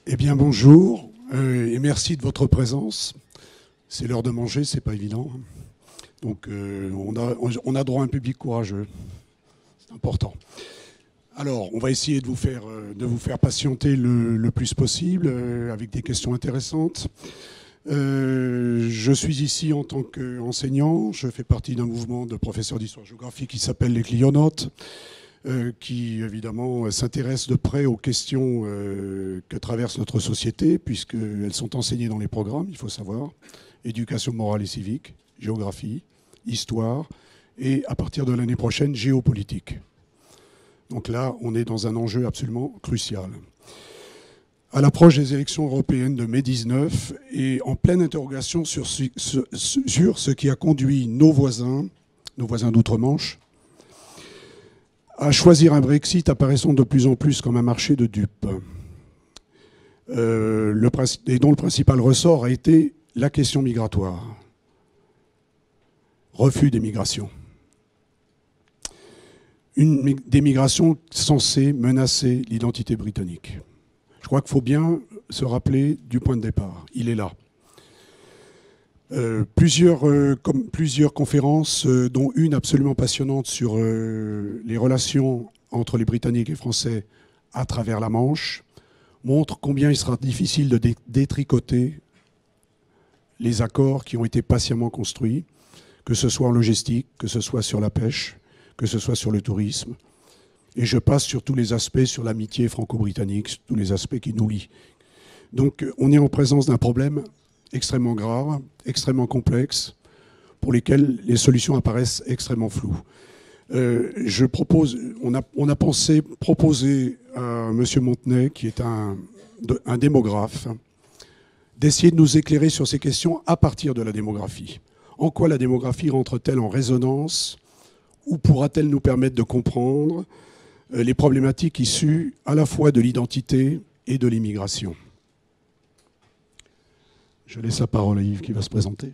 Eh bien, bonjour et merci de votre présence. C'est l'heure de manger, c'est pas évident. Donc, on a droit à un public courageux. C'est important. Alors, on va essayer de vous faire patienter le plus possible avec des questions intéressantes. Je suis ici en tant qu'enseignant. Je fais partie d'un mouvement de professeurs d'histoire-géographie qui s'appelle les Clionautes, qui évidemment s'intéresse de près aux questions que traverse notre société, puisqu'elles sont enseignées dans les programmes, il faut savoir, éducation morale et civique, géographie, histoire, et à partir de l'année prochaine, géopolitique. Donc là, on est dans un enjeu absolument crucial. À l'approche des élections européennes de mai 19 et en pleine interrogation sur ce qui a conduit nos voisins d'outre-Manche, à choisir un Brexit apparaissant de plus en plus comme un marché de dupes, et dont le principal ressort a été la question migratoire. Refus des migrations. Des migrations censées menacer l'identité britannique. Je crois qu'il faut bien se rappeler du point de départ. Il est là. Plusieurs conférences, dont une absolument passionnante sur les relations entre les Britanniques et les Français à travers la Manche, montrent combien il sera difficile de détricoter les accords qui ont été patiemment construits, que ce soit en logistique, que ce soit sur la pêche, que ce soit sur le tourisme. Et je passe sur tous les aspects, sur l'amitié franco-britannique, tous les aspects qui nous lient. Donc on est en présence d'un problème extrêmement grave, extrêmement complexe, pour lesquels les solutions apparaissent extrêmement floues. On a pensé proposer à M. Montenay, qui est un démographe, d'essayer de nous éclairer sur ces questions à partir de la démographie. En quoi la démographie rentre-t-elle en résonance ou pourra-t-elle nous permettre de comprendre les problématiques issues à la fois de l'identité et de l'immigration? Je laisse la parole à Yves qui va se présenter.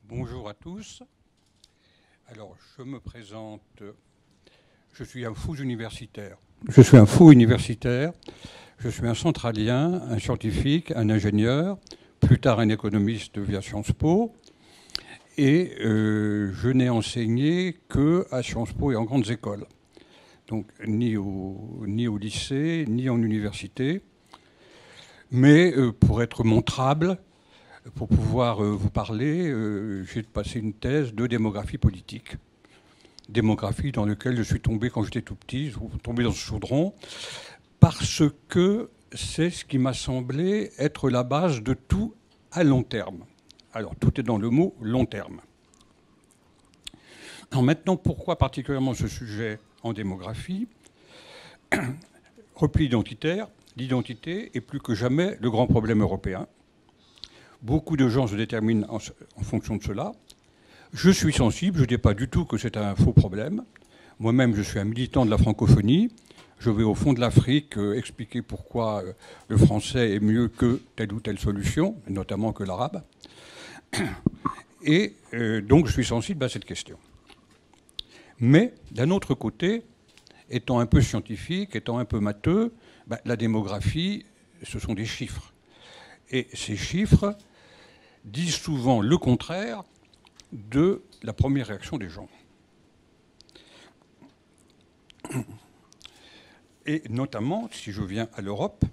Bonjour à tous. Alors, je me présente. Je suis un fou universitaire. Je suis un centralien, un scientifique, un ingénieur, plus tard un économiste via Sciences Po. Et je n'ai enseigné qu'à Sciences Po et en grandes écoles. Donc ni au lycée, ni en université. Mais pour être montrable, pour pouvoir vous parler, j'ai passé une thèse de démographie politique. Démographie dans laquelle je suis tombé quand j'étais tout petit, je suis tombé dans ce chaudron, parce que c'est ce qui m'a semblé être la base de tout à long terme. Alors tout est dans le mot long terme. Alors maintenant, pourquoi particulièrement ce sujet en démographie? Repli identitaire, l'identité est plus que jamais le grand problème européen. Beaucoup de gens se déterminent en fonction de cela. Je suis sensible, je ne dis pas du tout que c'est un faux problème. Moi-même, je suis un militant de la francophonie. Je vais au fond de l'Afrique expliquer pourquoi le français est mieux que telle ou telle solution, notamment que l'arabe. Et donc, je suis sensible à cette question. Mais, d'un autre côté, étant un peu scientifique, étant un peu matheux, la démographie, ce sont des chiffres. Et ces chiffres disent souvent le contraire de la première réaction des gens. Et notamment, si je viens à l'Europe,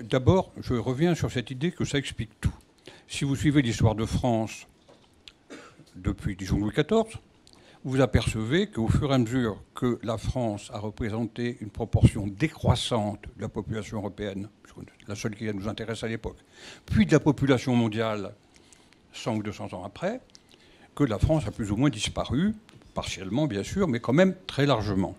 d'abord, je reviens sur cette idée que ça explique tout. Si vous suivez l'histoire de France depuis, disons, Louis XIV, vous apercevez qu'au fur et à mesure que la France a représenté une proportion décroissante de la population européenne, la seule qui nous intéresse à l'époque, puis de la population mondiale 100 ou 200 ans après, que la France a plus ou moins disparu, partiellement bien sûr, mais quand même très largement.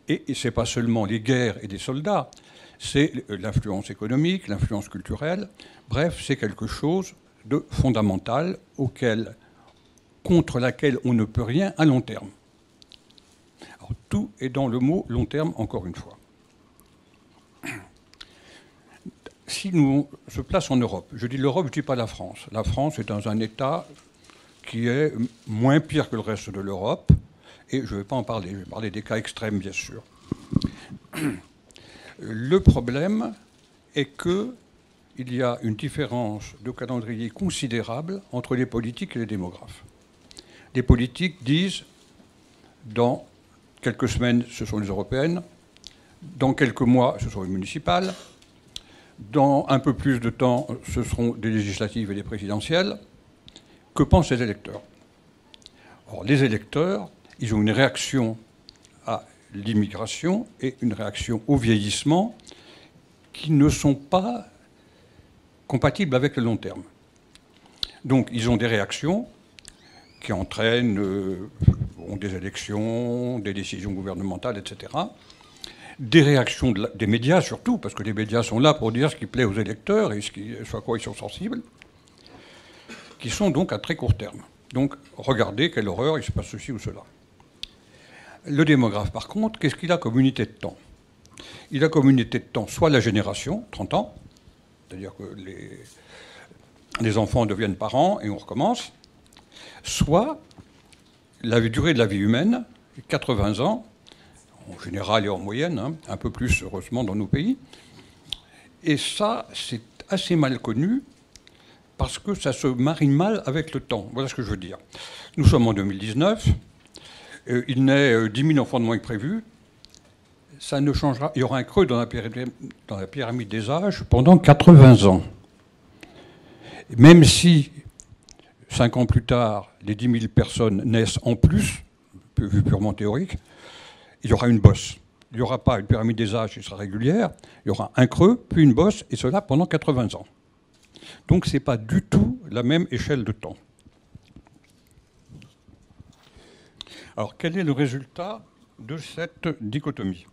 Et ce n'est pas seulement les guerres et des soldats, c'est l'influence économique, l'influence culturelle, bref, c'est quelque chose de fondamental contre laquelle on ne peut rien à long terme. Alors, tout est dans le mot long terme, encore une fois. Si nous se place en Europe, je dis l'Europe, je ne dis pas la France. La France est dans un état qui est moins pire que le reste de l'Europe Et je ne vais pas en parler, je vais parler des cas extrêmes, bien sûr. Le problème est qu'il y a une différence de calendrier considérable entre les politiques et les démographes. Les politiques disent, dans quelques semaines, ce sont les européennes, dans quelques mois, ce sont les municipales, dans un peu plus de temps, ce seront des législatives et des présidentielles. Que pensent les électeurs? Or, les électeurs, ils ont une réaction à l'immigration et une réaction au vieillissement qui ne sont pas compatibles avec le long terme. Donc, ils ont des réactions qui entraînent des élections, des décisions gouvernementales, etc. Des réactions des médias surtout, parce que les médias sont là pour dire ce qui plaît aux électeurs et ce à quoi ils sont sensibles, qui sont donc à très court terme. Donc, regardez quelle horreur, il se passe ceci ou cela. Le démographe, par contre, qu'est-ce qu'il a comme unité de temps? Il a comme unité de temps soit la génération, 30 ans, c'est-à-dire que les enfants deviennent parents et on recommence, soit la durée de la vie humaine, 80 ans, en général et en moyenne, hein, un peu plus heureusement dans nos pays. Et ça, c'est assez mal connu parce que ça se marie mal avec le temps. Voilà ce que je veux dire. Nous sommes en 2019, il naît 10 000 enfants de moins que prévu. Ça ne changera. Il y aura un creux dans la pyramide des âges pendant 80 ans. Même si 5 ans plus tard, les 10 000 personnes naissent en plus, vu purement théorique, il y aura une bosse. Il n'y aura pas une pyramide des âges qui sera régulière, il y aura un creux, puis une bosse, et cela pendant 80 ans. Donc ce n'est pas du tout la même échelle de temps. Alors quel est le résultat de cette dichotomie?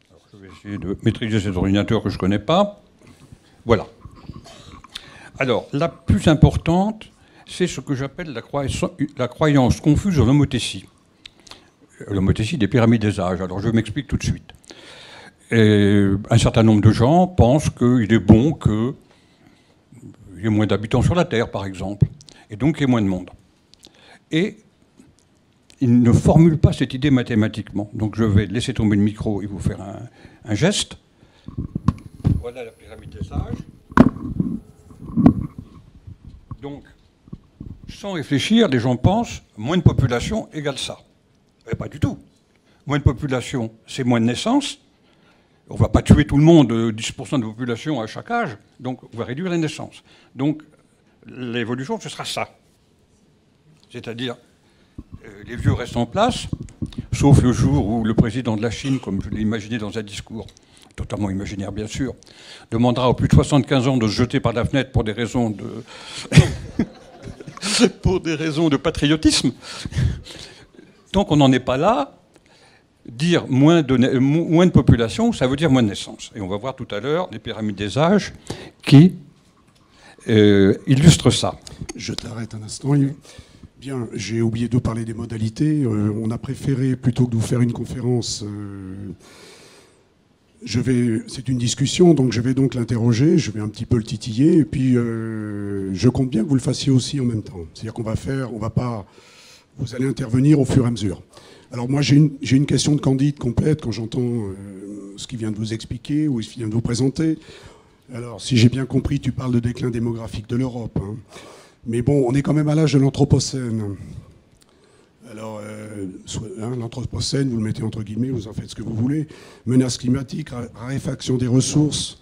Alors, je vais essayer de maîtriser cet ordinateur que je ne connais pas. Voilà. Alors la plus importante, c'est ce que j'appelle la croyance confuse en l'homothétie. L'homothétie des pyramides des âges. Alors je m'explique tout de suite. Et un certain nombre de gens pensent qu'il est bon qu'il y ait moins d'habitants sur la Terre, par exemple, et donc qu'il y ait moins de monde. Et ils ne formulent pas cette idée mathématiquement. Donc je vais laisser tomber le micro et vous faire un geste. Voilà la pyramide des âges. Donc, sans réfléchir, les gens pensent moins de population égale ça. Mais pas du tout. Moins de population, c'est moins de naissances. On ne va pas tuer tout le monde, 10% de population à chaque âge, donc on va réduire les naissances. Donc l'évolution, ce sera ça. C'est-à-dire, les vieux restent en place, sauf le jour où le président de la Chine, comme je l'ai imaginé dans un discours, totalement imaginaire bien sûr, demandera aux plus de 75 ans de se jeter par la fenêtre pour des raisons de... pour des raisons de patriotisme. Tant qu'on n'en est pas là, dire moins de population, ça veut dire moins de naissances. Et on va voir tout à l'heure les pyramides des âges qui illustrent ça. Je t'arrête un instant, Yves. Bien, j'ai oublié de parler des modalités. On a préféré, plutôt que de vous faire une conférence, c'est une discussion, donc je vais donc l'interroger, je vais un petit peu le titiller, et puis je compte bien que vous le fassiez aussi en même temps. C'est-à-dire vous allez intervenir au fur et à mesure. Alors moi, j'ai une question de Candide complète quand j'entends ce qu'il vient de vous expliquer ou ce qu'il vient de vous présenter. Alors, si j'ai bien compris, tu parles de déclin démographique de l'Europe. Hein. Mais bon, on est quand même à l'âge de l'Anthropocène. Alors, l'Anthropocène, vous le mettez entre guillemets, vous en faites ce que vous voulez. Menace climatique, raréfaction des ressources.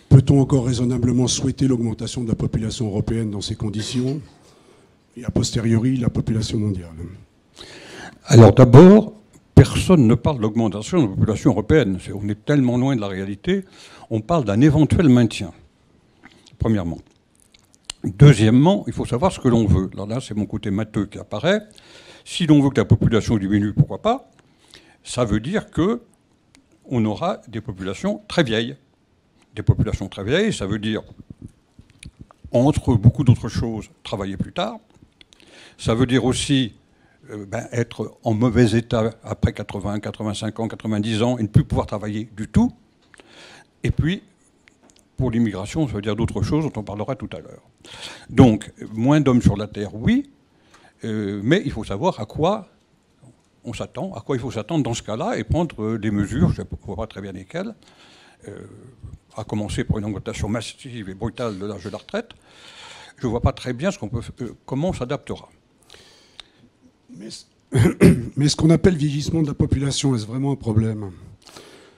Peut-on encore raisonnablement souhaiter l'augmentation de la population européenne dans ces conditions? Et a posteriori, la population mondiale. Alors d'abord, personne ne parle d'augmentation de la population européenne. On est tellement loin de la réalité. On parle d'un éventuel maintien, premièrement. Deuxièmement, il faut savoir ce que l'on veut. Alors là, c'est mon côté matheux qui apparaît. Si l'on veut que la population diminue, pourquoi pas? Ça veut dire qu'on aura des populations très vieilles. Des populations très vieilles, ça veut dire, entre beaucoup d'autres choses, travailler plus tard. Ça veut dire aussi être en mauvais état après 80, 85 ans, 90 ans et ne plus pouvoir travailler du tout. Et puis, pour l'immigration, ça veut dire d'autres choses dont on parlera tout à l'heure. Donc, moins d'hommes sur la Terre, oui, mais il faut savoir à quoi on s'attend. À quoi il faut s'attendre dans ce cas-là et prendre des mesures, je ne vois pas très bien lesquelles, à commencer par une augmentation massive et brutale de l'âge de la retraite. Je ne vois pas très bien comment on s'adaptera. Mais ce qu'on appelle vieillissement de la population, est-ce vraiment un problème?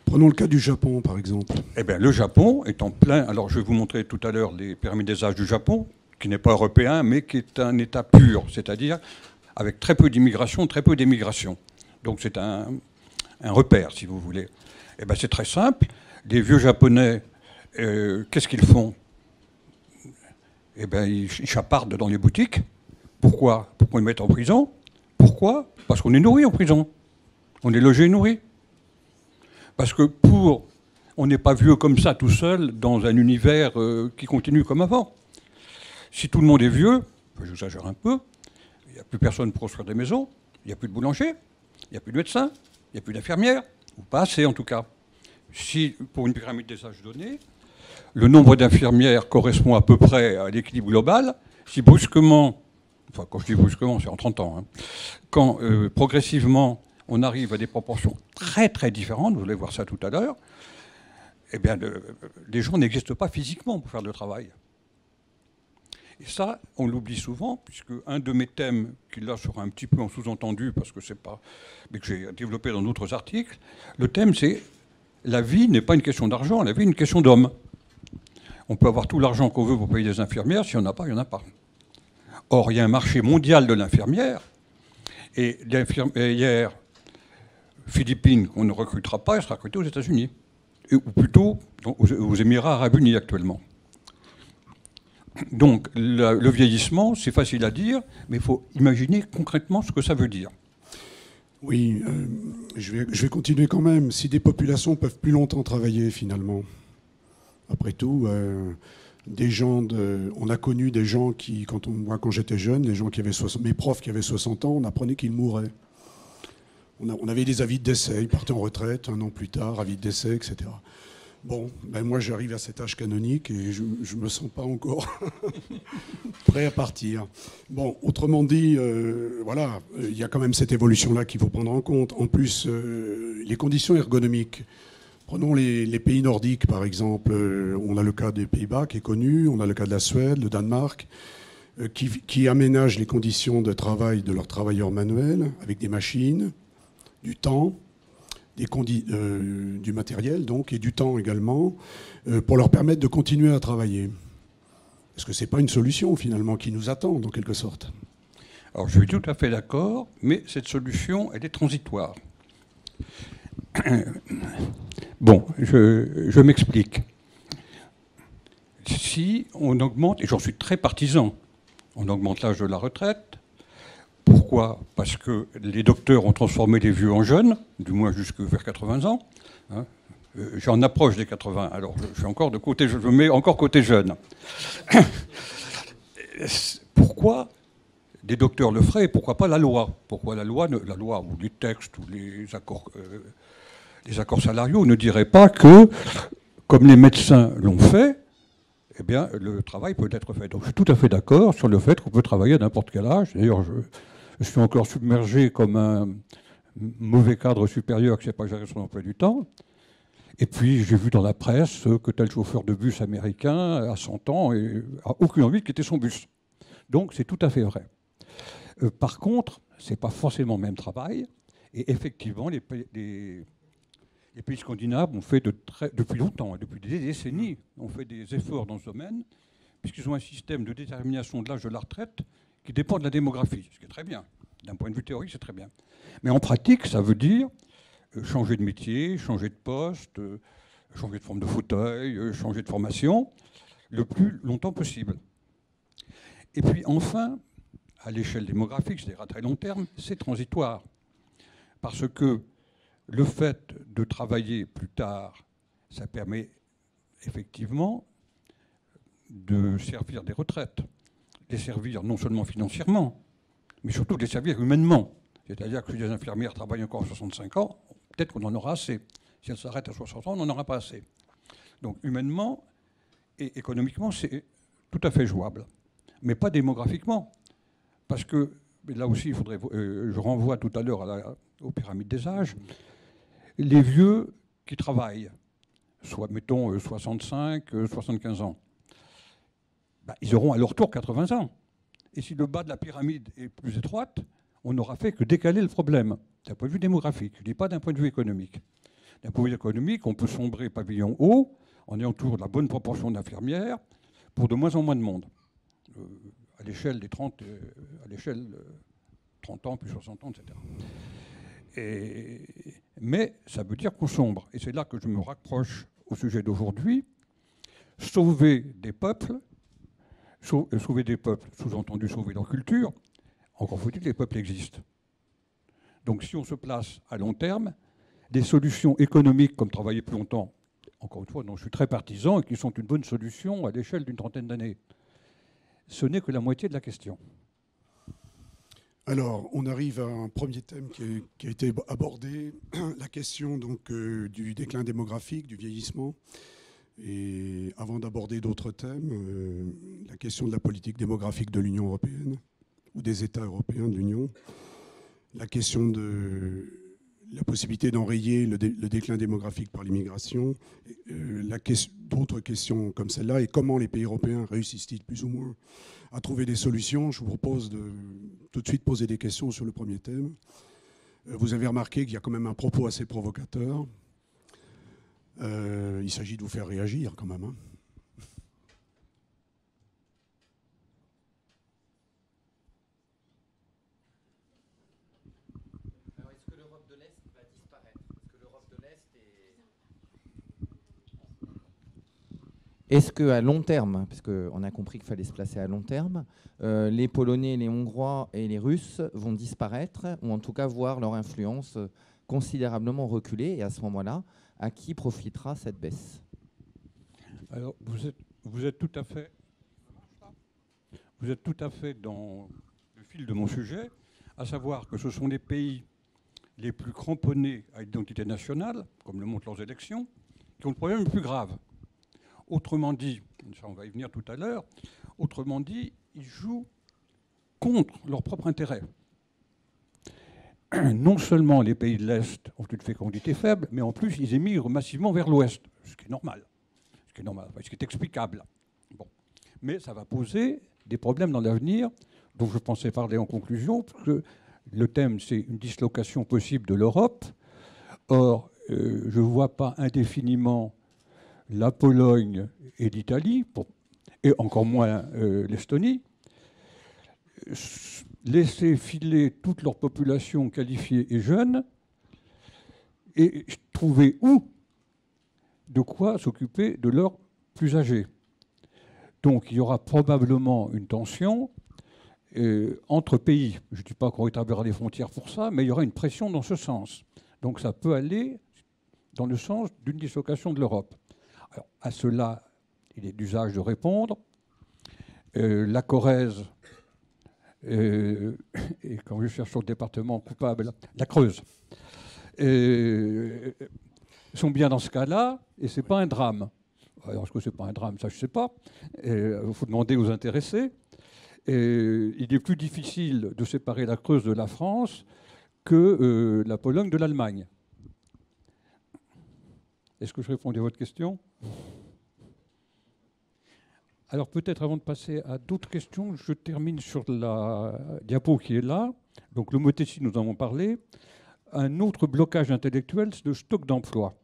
Prenons le cas du Japon, par exemple. Eh bien, le Japon est en plein... Alors, je vais vous montrer tout à l'heure les pyramides des âges du Japon, qui n'est pas européen, mais qui est un État pur, c'est-à-dire avec très peu d'immigration, très peu d'émigration. Donc, c'est un repère, si vous voulez. Eh bien, c'est très simple. Les vieux Japonais, qu'est-ce qu'ils font? Eh bien, ils chapardent dans les boutiques. Pourquoi? Pourquoi ils mettent en prison? Pourquoi? Parce qu'on est nourri en prison. On est logé et nourri. Parce que on n'est pas vieux comme ça tout seul dans un univers qui continue comme avant. Si tout le monde est vieux, j'exagère un peu, il n'y a plus personne pour construire des maisons, il n'y a plus de boulanger, il n'y a plus de médecins, il n'y a plus d'infirmières, ou pas assez en tout cas. Si, pour une pyramide des âges donnée, le nombre d'infirmières correspond à peu près à l'équilibre global, si brusquement, enfin quand je dis brusquement, c'est en 30 ans, hein, quand progressivement on arrive à des proportions très très différentes, vous allez voir ça tout à l'heure, eh bien les gens n'existent pas physiquement pour faire le travail. Et ça, on l'oublie souvent, puisque un de mes thèmes, qui là sera un petit peu en sous-entendu, parce que c'est pas, mais que j'ai développé dans d'autres articles, le thème c'est la vie n'est pas une question d'argent, la vie est une question d'homme. On peut avoir tout l'argent qu'on veut pour payer des infirmières, si on n'a pas, il n'y en a pas. Or, il y a un marché mondial de l'infirmière, et l'infirmière philippine qu'on ne recrutera pas, elle sera recrutée aux États-Unis, ou plutôt aux Émirats arabes unis actuellement. Donc, le vieillissement, c'est facile à dire, mais il faut imaginer concrètement ce que ça veut dire. Oui, je vais continuer quand même. Si des populations peuvent plus longtemps travailler, finalement, après tout, on a connu des gens qui, moi quand j'étais jeune, les gens qui avaient mes profs qui avaient 60 ans, on apprenait qu'ils mouraient. On avait des avis de décès, ils partaient en retraite, un an plus tard, avis de décès, etc. Bon, ben moi j'arrive à cet âge canonique et je ne me sens pas encore prêt à partir. Bon, autrement dit, voilà, il y a quand même cette évolution-là qu'il faut prendre en compte. En plus, les conditions ergonomiques. Prenons les pays nordiques, par exemple. On a le cas des Pays-Bas qui est connu, on a le cas de la Suède, le Danemark, qui aménagent les conditions de travail de leurs travailleurs manuels avec des machines, du temps, du matériel donc, et du temps également, pour leur permettre de continuer à travailler. Est-ce que ce n'est pas une solution finalement qui nous attend en quelque sorte? Alors je suis tout à fait d'accord, mais cette solution, elle est transitoire. Bon, je m'explique. Si on augmente, et j'en suis très partisan, on augmente l'âge de la retraite. Pourquoi? Parce que les docteurs ont transformé les vieux en jeunes, du moins jusque vers 80 ans. Hein. J'en approche des 80, alors je me mets encore côté jeune. Pourquoi des docteurs le feraient et pourquoi pas la loi? Pourquoi la loi ou les textes ou les accords salariaux ne diraient pas que, comme les médecins l'ont fait, eh bien, le travail peut être fait. Donc je suis tout à fait d'accord sur le fait qu'on peut travailler à n'importe quel âge. D'ailleurs, je suis encore submergé comme un mauvais cadre supérieur qui ne sait pas gérer son emploi du temps. Et puis, j'ai vu dans la presse que tel chauffeur de bus américain, à 100 ans, n'a aucune envie de quitter son bus. Donc, c'est tout à fait vrai. Par contre, ce n'est pas forcément le même travail. Et effectivement, les pays scandinaves ont fait depuis longtemps, depuis des décennies, ont fait des efforts dans ce domaine, puisqu'ils ont un système de détermination de l'âge de la retraite qui dépend de la démographie, ce qui est très bien. D'un point de vue théorique, c'est très bien. Mais en pratique, ça veut dire changer de métier, changer de poste, changer de forme de fauteuil, changer de formation, le plus longtemps possible. Et puis enfin, à l'échelle démographique, c'est-à-dire à très long terme, c'est transitoire. Parce que le fait de travailler plus tard, ça permet effectivement de servir des retraites. Les servir non seulement financièrement, mais surtout de les servir humainement. C'est-à-dire que si les infirmières travaillent encore à 65 ans, peut-être qu'on en aura assez. Si elles s'arrêtent à 60 ans, on n'en aura pas assez. Donc humainement et économiquement, c'est tout à fait jouable. Mais pas démographiquement. Parce que, là aussi, je renvoie tout à l'heure aux pyramides des âges, les vieux qui travaillent, soit mettons 65, 75 ans, ils auront à leur tour 80 ans. Et si le bas de la pyramide est plus étroite, on n'aura fait que décaler le problème, d'un point de vue démographique, je ne dis pas d'un point de vue économique. D'un point de vue économique, on peut sombrer pavillon haut en ayant toujours la bonne proportion d'infirmières pour de moins en moins de monde. À l'échelle des 30, à l'échelle 30 ans, plus 60 ans, etc. Mais ça veut dire qu'on sombre. Et c'est là que je me rapproche au sujet d'aujourd'hui. Sauver des peuples, sous-entendu sauver leur culture, encore faut-il que les peuples existent. Donc si on se place à long terme, des solutions économiques comme travailler plus longtemps, encore une fois, dont je suis très partisan et qui sont une bonne solution à l'échelle d'une trentaine d'années, ce n'est que la moitié de la question. Alors, on arrive à un premier thème qui a été abordé, la question donc, du déclin démographique, du vieillissement. Et avant d'aborder d'autres thèmes, la question de la politique démographique de l'Union européenne, ou des États européens de l'Union, la question de la possibilité d'enrayer le déclin démographique par l'immigration, d'autres questions comme celle-là, et comment les pays européens réussissent-ils plus ou moins à trouver des solutions. Je vous propose de tout de suite poser des questions sur le premier thème. Vous avez remarqué qu'il y a quand même un propos assez provocateur. Il s'agit de vous faire réagir quand même. Alors, est-ce que l'Europe de l'Est va disparaître? Est-ce que l'Europe de l'Est est... Est-ce qu'à long terme, parce qu'on a compris qu'il fallait se placer à long terme, les Polonais, les Hongrois et les Russes vont disparaître, ou en tout cas voir leur influence considérablement reculer, et à ce moment-là, à qui profitera cette baisse? Alors, vous êtes tout à fait dans le fil de mon sujet, à savoir que ce sont les pays les plus cramponnés à l'identité nationale, comme le montrent leurs élections, qui ont le problème le plus grave. Autrement dit, ça on va y venir tout à l'heure, autrement dit, ils jouent contre leur propre intérêt. Non seulement les pays de l'Est ont une fécondité faible, mais en plus ils émigrent massivement vers l'Ouest, ce qui est normal, ce qui est explicable. Bon. Mais ça va poser des problèmes dans l'avenir, dont je pensais parler en conclusion, parce que le thème c'est une dislocation possible de l'Europe. Or, je ne vois pas indéfiniment la Pologne et l'Italie, et encore moins l'Estonie, laisser filer toute leur population qualifiée et jeune et trouver où de quoi s'occuper de leurs plus âgés. Donc il y aura probablement une tension entre pays. Je ne dis pas qu'on rétablira les frontières pour ça, mais il y aura une pression dans ce sens. Donc ça peut aller dans le sens d'une dislocation de l'Europe. Alors, à cela, il est d'usage de répondre. La Corrèze, et quand je cherche sur le département coupable, la Creuse, sont bien dans ce cas-là, et ce n'est pas un drame. Alors, est-ce que ce n'est pas un drame? Ça, je ne sais pas. Il faut demander aux intéressés. Il est plus difficile de séparer la Creuse de la France que la Pologne de l'Allemagne. Est-ce que je répondais à votre question? Alors peut-être avant de passer à d'autres questions, je termine sur la diapo qui est là. Donc le Motessi, nous en avons parlé. Un autre blocage intellectuel, c'est le stock d'emplois.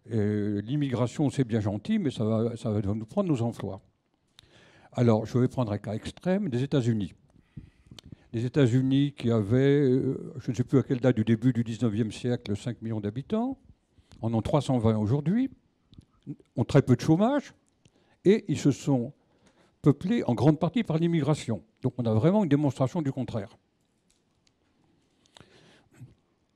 L'immigration, c'est bien gentil, mais ça va nous prendre nos emplois. Alors je vais prendre un cas extrême, des États-Unis. Les États-Unis qui avaient, je ne sais plus à quelle date du début du 19e siècle, 5 millions d'habitants, en ont 320 aujourd'hui, ont très peu de chômage, et ils se sont peuplés en grande partie par l'immigration. Donc on a vraiment une démonstration du contraire.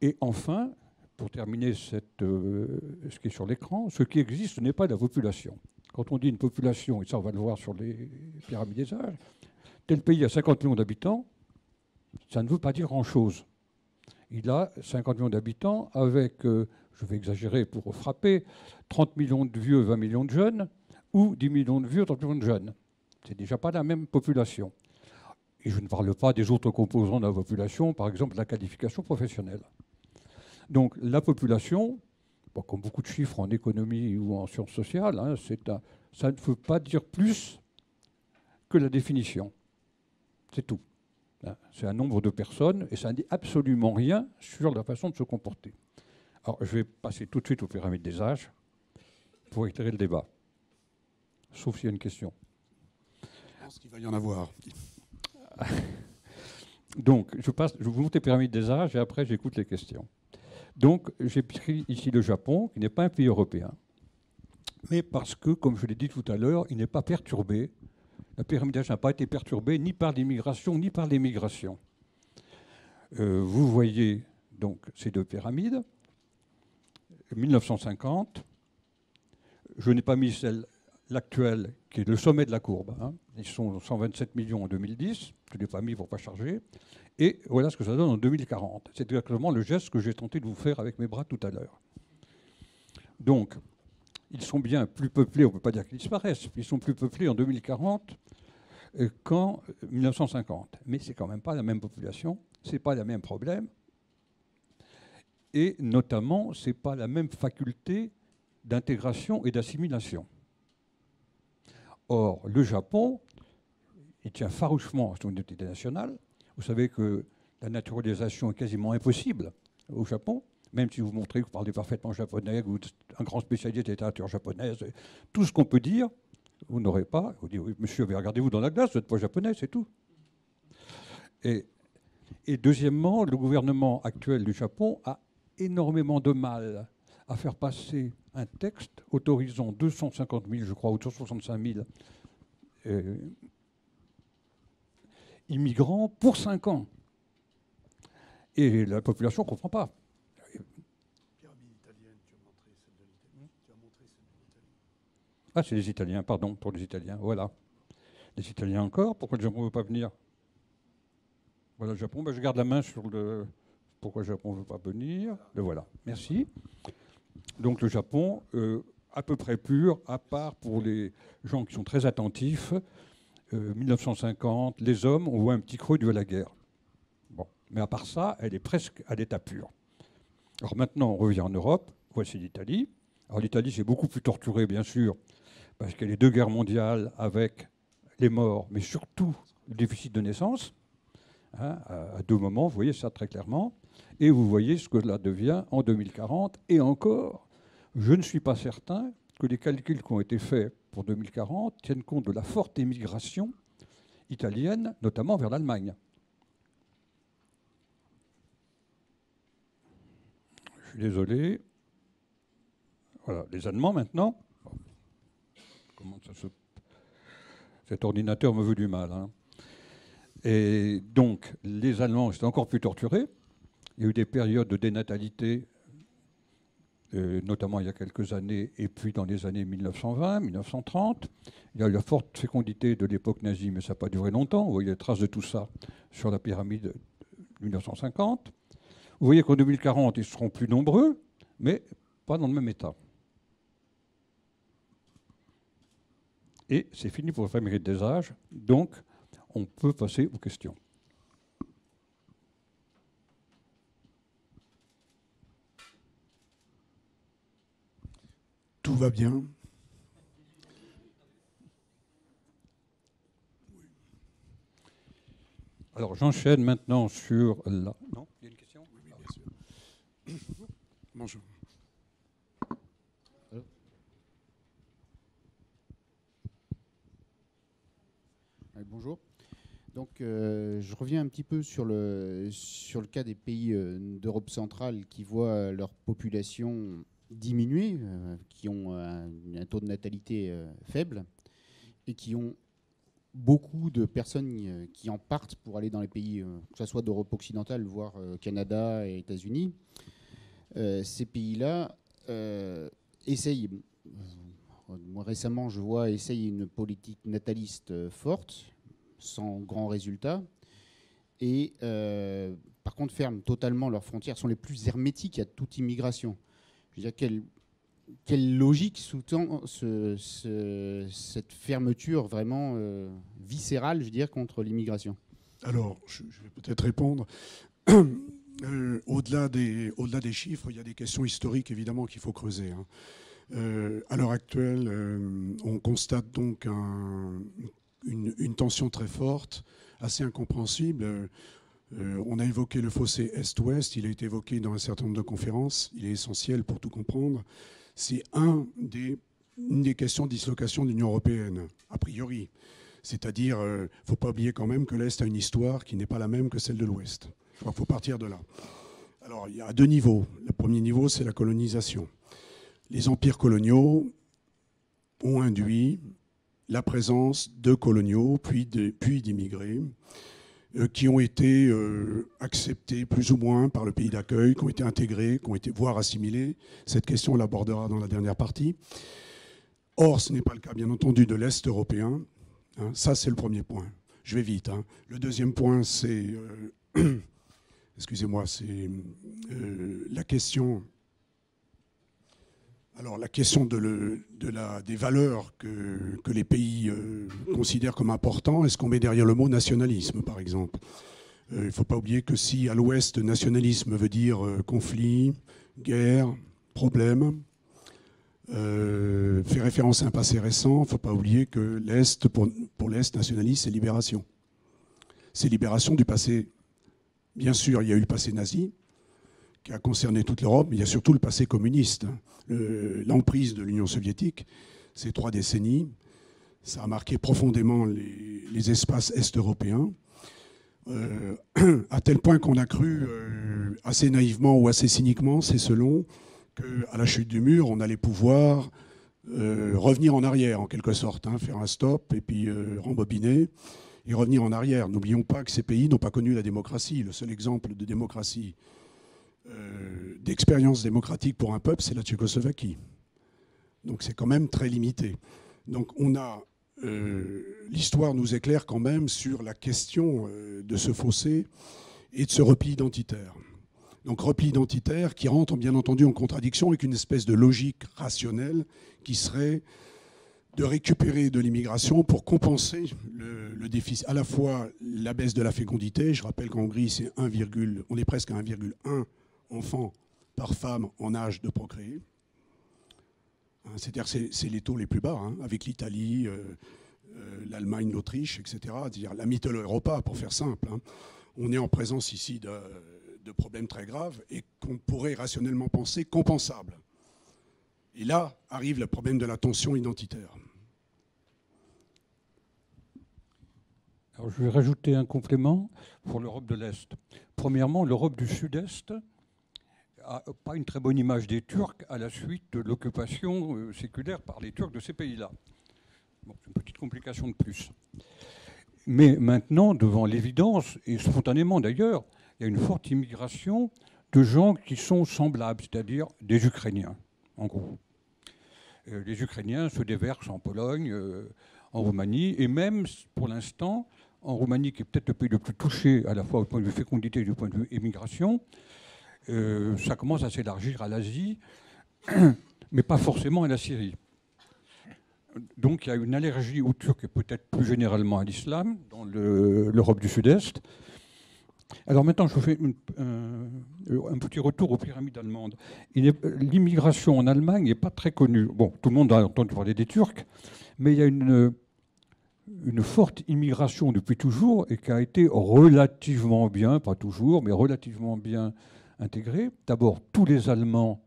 Et enfin, pour terminer ce qui est sur l'écran, ce qui existe, ce n'est pas la population. Quand on dit une population, et ça on va le voir sur les pyramides des âges, tel pays a 50 millions d'habitants, ça ne veut pas dire grand-chose. Il a 50 millions d'habitants avec, je vais exagérer pour frapper, 30 millions de vieux, 20 millions de jeunes, ou 10 millions de vieux, 30 millions de jeunes. C'est déjà pas la même population. Et je ne parle pas des autres composants de la population, par exemple la qualification professionnelle. Donc la population, bon, comme beaucoup de chiffres en économie ou en sciences sociales, hein, ça ne veut pas dire plus que la définition. C'est tout. C'est un nombre de personnes et ça ne dit absolument rien sur la façon de se comporter. Alors je vais passer tout de suite aux pyramides des âges pour éclairer le débat. Sauf s'il y a une question. Je pense qu'il va y en avoir. Donc, je vous montre les pyramides des âges et après j'écoute les questions. Donc, j'ai pris ici le Japon, qui n'est pas un pays européen, mais parce que, comme je l'ai dit tout à l'heure, il n'est pas perturbé. La pyramide des âges n'a pas été perturbée ni par l'immigration ni par l'émigration. Vous voyez donc ces deux pyramides. 1950. Je n'ai pas mis celle l'actuelle, qui est le sommet de la courbe. Hein. Ils sont 127 millions en 2010. Je ne l'ai pas mis pour ne pas charger. Et voilà ce que ça donne en 2040. C'est exactement le geste que j'ai tenté de vous faire avec mes bras tout à l'heure. Donc, ils sont bien plus peuplés, on ne peut pas dire qu'ils disparaissent, ils sont plus peuplés en 2040 qu'en 1950. Mais ce n'est quand même pas la même population, ce n'est pas le même problème. Et notamment, ce n'est pas la même faculté d'intégration et d'assimilation. Or, le Japon, il tient farouchement à son identité nationale. Vous savez que la naturalisation est quasiment impossible au Japon, même si vous montrez que vous parlez parfaitement japonais, que vous êtes un grand spécialiste de littérature japonaise. Tout ce qu'on peut dire, vous n'aurez pas. Vous dites, oui, monsieur, regardez-vous dans la glace, vous n'êtes pas japonais, c'est tout. Et deuxièmement, le gouvernement actuel du Japon a énormément de mal à faire passer un texte autorisant 250 000, je crois, ou 265 000 immigrants pour 5 ans. Et la population ne comprend pas. Ah, c'est les Italiens, pardon, pour les Italiens, voilà. Les Italiens encore, pourquoi le Japon ne veut pas venir? Voilà le Japon, je garde la main sur le... Pourquoi le Japon ne veut pas venir? Le voilà, merci. Donc le Japon, à peu près pur, à part pour les gens qui sont très attentifs, 1950, les hommes, on voit un petit creux dû à la guerre. Bon. Mais à part ça, elle est presque à l'état pur. Alors maintenant, on revient en Europe, voici l'Italie. Alors l'Italie, c'est beaucoup plus torturé, bien sûr, parce qu'il y a les 2 guerres mondiales avec les morts, mais surtout le déficit de naissance. Hein, à 2 moments, vous voyez ça très clairement. Et vous voyez ce que cela devient en 2040. Et encore, je ne suis pas certain que les calculs qui ont été faits pour 2040 tiennent compte de la forte émigration italienne, notamment vers l'Allemagne. Je suis désolé. Voilà, les Allemands maintenant. Comment ça se... Cet ordinateur me veut du mal. Hein. Et donc, les Allemands étaient encore plus torturés. Il y a eu des périodes de dénatalité, notamment il y a quelques années, et puis dans les années 1920, 1930. Il y a eu la forte fécondité de l'époque nazie, mais ça n'a pas duré longtemps. Vous voyez les traces de tout ça sur la pyramide de 1950. Vous voyez qu'en 2040, ils seront plus nombreux, mais pas dans le même état. Et c'est fini pour la pyramide des âges, donc on peut passer aux questions. Tout va bien. Alors j'enchaîne maintenant sur la... Non, il y a une question? Oui, bien sûr. Bonjour. Bonjour. Donc, je reviens un petit peu sur le cas des pays d'Europe centrale qui voient leur population diminuer, qui ont un taux de natalité faible et qui ont beaucoup de personnes qui en partent pour aller dans les pays, que ce soit d'Europe occidentale, voire Canada et États-Unis. Ces pays-là essayent, moi récemment je vois, essayent une politique nataliste forte, sans grand résultat, et par contre ferment totalement leurs frontières, sont les plus hermétiques à toute immigration. Je veux dire, quelle logique sous-tend cette fermeture vraiment viscérale, je veux dire, contre l'immigration? Alors, je vais peut-être répondre. Au-delà des chiffres, il y a des questions historiques, évidemment, qu'il faut creuser. Hein. À l'heure actuelle, on constate donc une tension très forte, assez incompréhensible. On a évoqué le fossé Est-Ouest, il a été évoqué dans un certain nombre de conférences, il est essentiel pour tout comprendre. C'est une des questions de dislocation de l'Union européenne, a priori. C'est-à-dire, il ne faut pas oublier quand même que l'Est a une histoire qui n'est pas la même que celle de l'Ouest. Je crois qu'il faut partir de là. Alors, il y a 2 niveaux. Le premier niveau, c'est la colonisation. Les empires coloniaux ont induit la présence de coloniaux, puis d'immigrés, qui ont été acceptés plus ou moins par le pays d'accueil, qui ont été intégrés, qui ont été voire assimilés. Cette question, on l'abordera dans la dernière partie. Or, ce n'est pas le cas, bien entendu, de l'Est européen. Hein, ça, c'est le premier point. Je vais vite. Hein. Le deuxième point, c'est... excusez-moi, c'est la question... Alors, la question des valeurs que les pays considèrent comme importantes, est-ce qu'on met derrière le mot nationalisme, par exemple? Il ne faut pas oublier que si à l'Ouest, nationalisme veut dire conflit, guerre, problème, fait référence à un passé récent, il ne faut pas oublier que l'Est, pour l'Est, nationaliste, c'est libération. C'est libération du passé. Bien sûr, il y a eu le passé nazi, qui a concerné toute l'Europe, mais il y a surtout le passé communiste. L'emprise de l'Union soviétique, ces 3 décennies, ça a marqué profondément les espaces est-européens, à tel point qu'on a cru, assez naïvement ou assez cyniquement, c'est selon, qu'à la chute du mur, on allait pouvoir revenir en arrière, en quelque sorte, hein, faire un stop et puis rembobiner et revenir en arrière. N'oublions pas que ces pays n'ont pas connu la démocratie. Le seul exemple de démocratie, d'expérience démocratique pour un peuple, c'est la Tchécoslovaquie. Donc c'est quand même très limité. Donc on a... l'histoire nous éclaire quand même sur la question de ce fossé et de ce repli identitaire. Donc repli identitaire qui rentre bien entendu en contradiction avec une espèce de logique rationnelle qui serait de récupérer de l'immigration pour compenser le déficit, à la fois la baisse de la fécondité. Je rappelle qu'en Hongrie, on est presque à 1,1 enfants par femme en âge de procréer. C'est-à-dire que c'est les taux les plus bas, hein, avec l'Italie, l'Allemagne, l'Autriche, etc. C'est-à-dire la Mitteleuropa, pour faire simple. Hein. On est en présence ici de problèmes très graves et qu'on pourrait rationnellement penser compensables. Et là arrive le problème de la tension identitaire. Alors, je vais rajouter un complément pour l'Europe de l'Est. Premièrement, l'Europe du Sud-Est n'a pas une très bonne image des Turcs à la suite de l'occupation séculaire par les Turcs de ces pays-là. Bon, c'est une petite complication de plus. Mais maintenant, devant l'évidence, et spontanément d'ailleurs, il y a une forte immigration de gens qui sont semblables, c'est-à-dire des Ukrainiens, en gros. Les Ukrainiens se déversent en Pologne, en Roumanie, et même, pour l'instant, en Roumanie, qui est peut-être le pays le plus touché à la fois au point de vue fécondité et du point de vue immigration, ça commence à s'élargir à l'Asie, mais pas forcément à la Syrie. Donc il y a une allergie aux Turcs et peut-être plus généralement à l'islam dans l'Europe du Sud-Est. Alors maintenant, je vous fais un petit retour aux pyramides allemandes. L'immigration en Allemagne n'est pas très connue. Bon, tout le monde a entendu parler des Turcs, mais il y a une forte immigration depuis toujours et qui a été relativement bien, pas toujours, mais relativement bien intégrée. D'abord, tous les Allemands,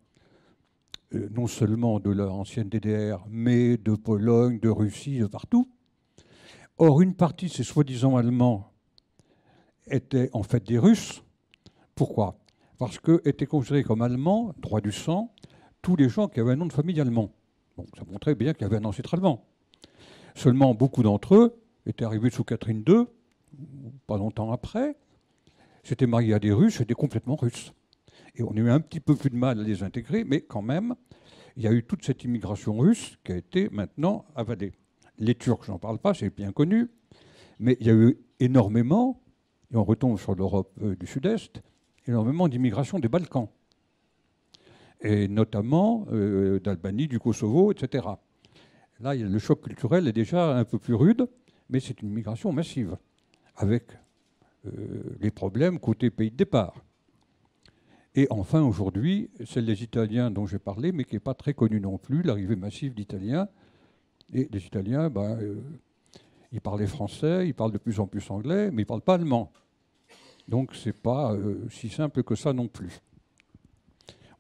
non seulement de leur ancienne DDR, mais de Pologne, de Russie, de partout. Or, une partie de ces soi-disant Allemands étaient en fait des Russes. Pourquoi? Parce qu'étaient considérés comme Allemands, droit du sang, tous les gens qui avaient un nom de famille allemand. Donc ça montrait bien qu'il y avait un ancêtre allemand. Seulement, beaucoup d'entre eux étaient arrivés sous Catherine II, pas longtemps après, s'étaient mariés à des Russes, étaient complètement russes. Et on a eu un petit peu plus de mal à les intégrer, mais quand même, il y a eu toute cette immigration russe qui a été maintenant avalée. Les Turcs, je n'en parle pas, c'est bien connu, mais il y a eu énormément, et on retombe sur l'Europe du Sud-Est, énormément d'immigration des Balkans, et notamment d'Albanie, du Kosovo, etc. Là, le choc culturel est déjà un peu plus rude, mais c'est une migration massive, avec les problèmes côté pays de départ. Et enfin, aujourd'hui, celle des Italiens dont j'ai parlé, mais qui n'est pas très connue non plus, l'arrivée massive d'Italiens. Et les Italiens, ils parlaient français, ils parlent de plus en plus anglais, mais ils ne parlent pas allemand. Donc, ce n'est pas si simple que ça non plus.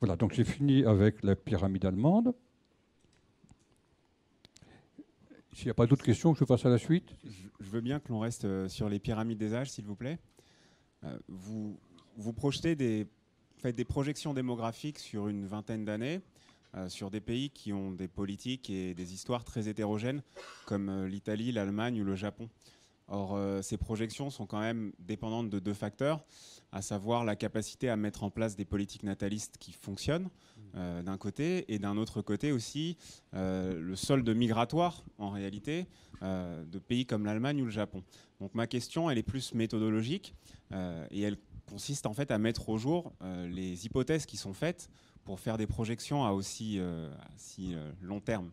Voilà, donc j'ai fini avec la pyramide allemande. S'il n'y a pas d'autres questions, je passe à la suite. Je veux bien que l'on reste sur les pyramides des âges, s'il vous plaît. Vous projetez faites des projections démographiques sur une vingtaine d'années, sur des pays qui ont des politiques et des histoires très hétérogènes, comme l'Italie, l'Allemagne ou le Japon. Or, ces projections sont quand même dépendantes de deux facteurs, à savoir la capacité à mettre en place des politiques natalistes qui fonctionnent, d'un côté, et d'un autre côté aussi, le solde migratoire, en réalité, de pays comme l'Allemagne ou le Japon. Donc ma question, elle est plus méthodologique, et elle consiste en fait à mettre au jour les hypothèses qui sont faites pour faire des projections à aussi long terme.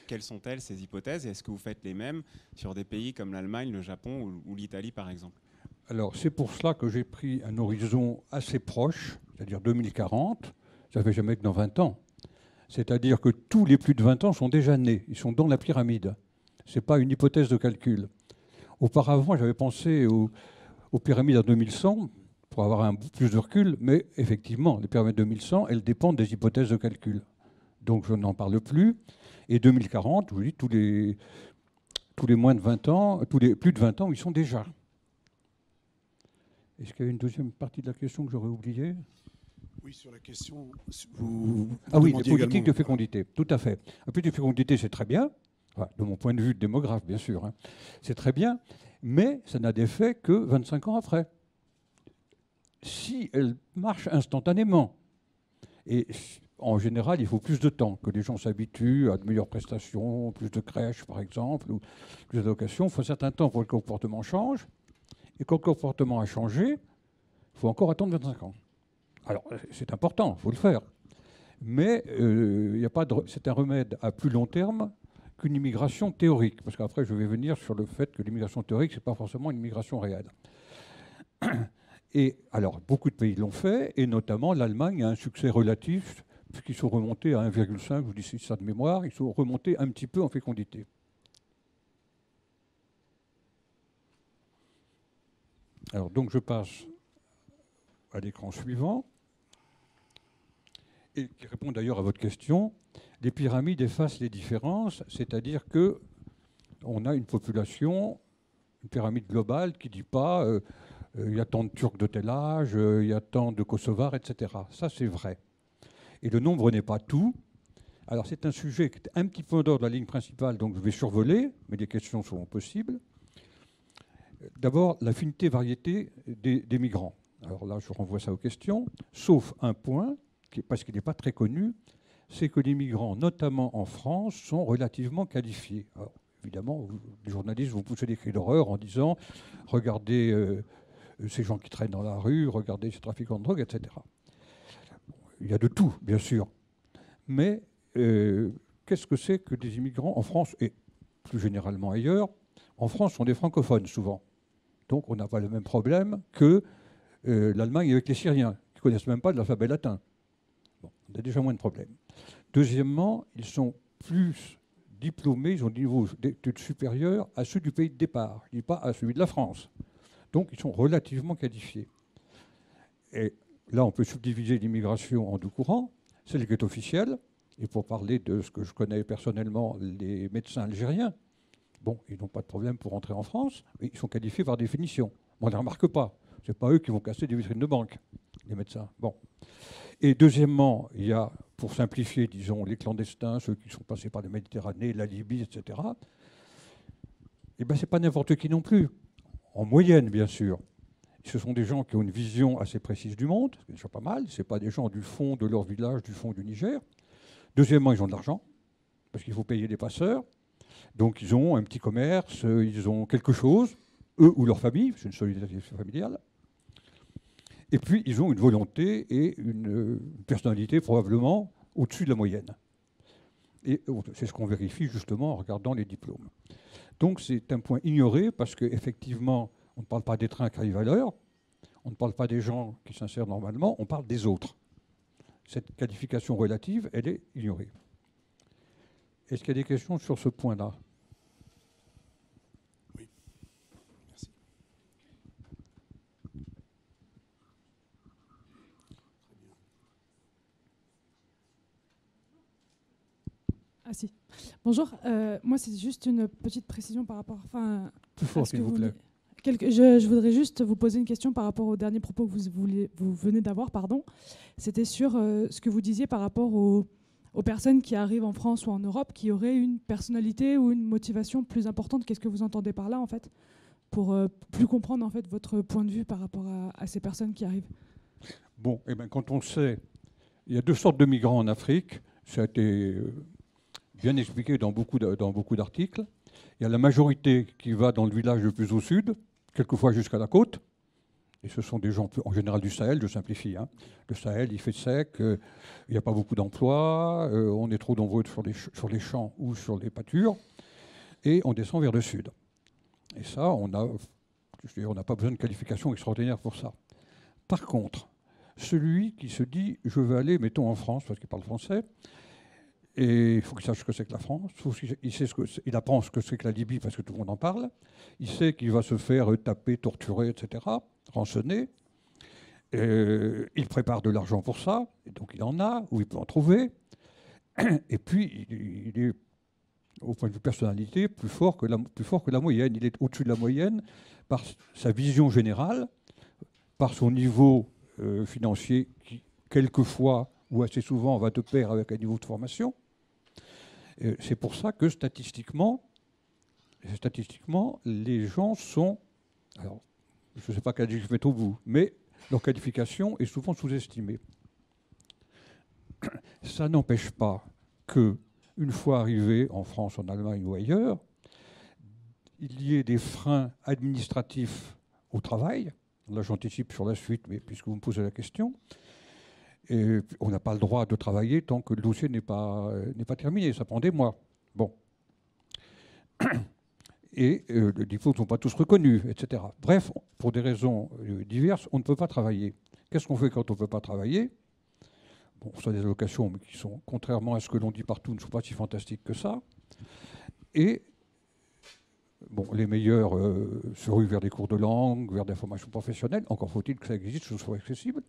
Quelles sont-elles, ces hypothèses, et est-ce que vous faites les mêmes sur des pays comme l'Allemagne, le Japon ou l'Italie, par exemple? Alors, c'est pour cela que j'ai pris un horizon assez proche, c'est-à-dire 2040. Ça ne fait jamais que dans 20 ans. C'est-à-dire que tous les plus de 20 ans sont déjà nés. Ils sont dans la pyramide. Ce n'est pas une hypothèse de calcul. Auparavant, j'avais pensé aux pyramides à 2100 pour avoir plus de recul, mais effectivement, les pyramides 2100, elles dépendent des hypothèses de calcul. Donc, je n'en parle plus. Et 2040, je vous dis, tous les moins de 20 ans, tous les plus de 20 ans, ils sont déjà. Est-ce qu'il y a une deuxième partie de la question que j'aurais oubliée? Oui, sur la question. Oui, les politiques de fécondité, tout à fait. La politique de fécondité, c'est très bien, de mon point de vue de démographe, bien sûr. Hein. C'est très bien, mais ça n'a d'effet que 25 ans après. Si elle marche instantanément, et en général, il faut plus de temps, que les gens s'habituent à de meilleures prestations, plus de crèches, par exemple, ou plus d'allocations. Il faut un certain temps pour que le comportement change. Et quand le comportement a changé, il faut encore attendre 25 ans. Alors, c'est important, il faut le faire. Mais c'est un remède à plus long terme qu'une immigration théorique. Parce qu'après, je vais venir sur le fait que l'immigration théorique, ce n'est pas forcément une immigration réelle. Et alors, beaucoup de pays l'ont fait, et notamment l'Allemagne a un succès relatif, puisqu'ils sont remontés à 1,5, je vous dis ça de mémoire, ils sont remontés un petit peu en fécondité. Alors, donc, je passe à l'écran suivant, et qui répond d'ailleurs à votre question. Les pyramides effacent les différences, c'est-à-dire qu'on a une population, une pyramide globale qui ne dit pas il y a tant de Turcs de tel âge, il y a tant de Kosovars, etc. Ça, c'est vrai. Et le nombre n'est pas tout. Alors, c'est un sujet qui est un petit peu en dehors de la ligne principale, donc je vais survoler, mais les questions seront possibles. D'abord, l'affinité-variété des migrants. Alors là, je renvoie ça aux questions, sauf un point, parce qu'il n'est pas très connu, c'est que les migrants, notamment en France, sont relativement qualifiés. Alors, évidemment, les journalistes vont pousser des cris d'horreur en disant « Regardez ces gens qui traînent dans la rue, regardez ces trafiquants de drogue, etc. » Il y a de tout, bien sûr. Mais qu'est-ce que c'est que des immigrants en France, et plus généralement ailleurs? En France, sont des francophones, souvent. Donc, on n'a pas le même problème que l'Allemagne avec les Syriens, qui ne connaissent même pas de l'alphabet latin. Bon, on a déjà moins de problèmes. Deuxièmement, ils sont plus diplômés, ils ont des niveaux d'études supérieurs à ceux du pays de départ, je ne dis pas à celui de la France. Donc, ils sont relativement qualifiés. Et là, on peut subdiviser l'immigration en deux courants. Celle qui est officielle, et pour parler de ce que je connais personnellement, les médecins algériens, bon, ils n'ont pas de problème pour entrer en France, mais ils sont qualifiés par définition. On ne les remarque pas. Ce n'est pas eux qui vont casser des vitrines de banque, les médecins. Bon. Et deuxièmement, il y a, pour simplifier, disons, les clandestins, ceux qui sont passés par la Méditerranée, la Libye, etc. Eh bien, ce n'est pas n'importe qui non plus. En moyenne, bien sûr. Ce sont des gens qui ont une vision assez précise du monde, ce qui est déjà pas mal. Ce n'est pas des gens du fond de leur village, du fond du Niger. Deuxièmement, ils ont de l'argent, parce qu'il faut payer des passeurs. Donc, ils ont un petit commerce, ils ont quelque chose, eux ou leur famille, c'est une solidarité familiale. Et puis, ils ont une volonté et une personnalité probablement au-dessus de la moyenne. Et c'est ce qu'on vérifie justement en regardant les diplômes. Donc, c'est un point ignoré parce qu'effectivement, On ne parle pas des trains qui arrivent à l'heure, on ne parle pas des gens qui s'insèrent normalement, on parle des autres. Cette qualification relative, elle est ignorée. Est-ce qu'il y a des questions sur ce point-là? Oui. Merci. Ah si. Bonjour. Moi, c'est juste une petite précision par rapport Plus fort, s'il vous plaît. Je voudrais juste vous poser une question par rapport au dernier propos que vous venez d'avoir. C'était sur ce que vous disiez par rapport aux personnes qui arrivent en France ou en Europe qui auraient une personnalité ou une motivation plus importante. Qu'est-ce que vous entendez par là, en fait, pour plus comprendre en fait, votre point de vue par rapport à ces personnes qui arrivent? Bon, eh bien, quand on sait, il y a deux sortes de migrants en Afrique. Ça a été bien expliqué dans beaucoup d'articles. Il y a la majorité qui va dans le village le plus au sud, quelquefois jusqu'à la côte. Et ce sont des gens, en général, du Sahel, je simplifie. Hein. Le Sahel, il fait sec, il n'y a pas beaucoup d'emplois, on est trop nombreux sur les champs ou sur les pâtures, et on descend vers le sud. Et ça, on n'a pas besoin de qualification extraordinaire pour ça. Par contre, celui qui se dit « je veux aller, mettons, en France », parce qu'il parle français, et il faut qu'il sache ce que c'est que la France, il apprend ce que c'est que la Libye, parce que tout le monde en parle, il sait qu'il va se faire taper, torturer, etc., rançonner. Il prépare de l'argent pour ça, et donc il en a, ou il peut en trouver. Et puis, il est, au point de vue personnalité, plus fort que la moyenne. Il est au-dessus de la moyenne par sa vision générale, par son niveau financier qui, quelquefois, ou assez souvent, va de pair avec un niveau de formation. C'est pour ça que statistiquement, les gens sont... Alors, je ne sais pas quel adjectif mettre au bout, mais leur qualification est souvent sous-estimée. Ça n'empêche pas qu'une fois arrivé en France, en Allemagne ou ailleurs, il y ait des freins administratifs au travail. Là, j'anticipe sur la suite, mais puisque vous me posez la question. Et on n'a pas le droit de travailler tant que le dossier n'est pas terminé. Ça prend des mois. Bon. Et les diplômes ne sont pas tous reconnus, etc. Bref, pour des raisons diverses, on ne peut pas travailler. Qu'est-ce qu'on fait quand on ne peut pas travailler? Bon, ce sont des allocations, mais qui sont, contrairement à ce que l'on dit partout, ne sont pas si fantastiques que ça. Et bon, les meilleurs se ruent vers des cours de langue, vers des formations professionnelles. Encore faut-il que ça existe, que ce soit accessible.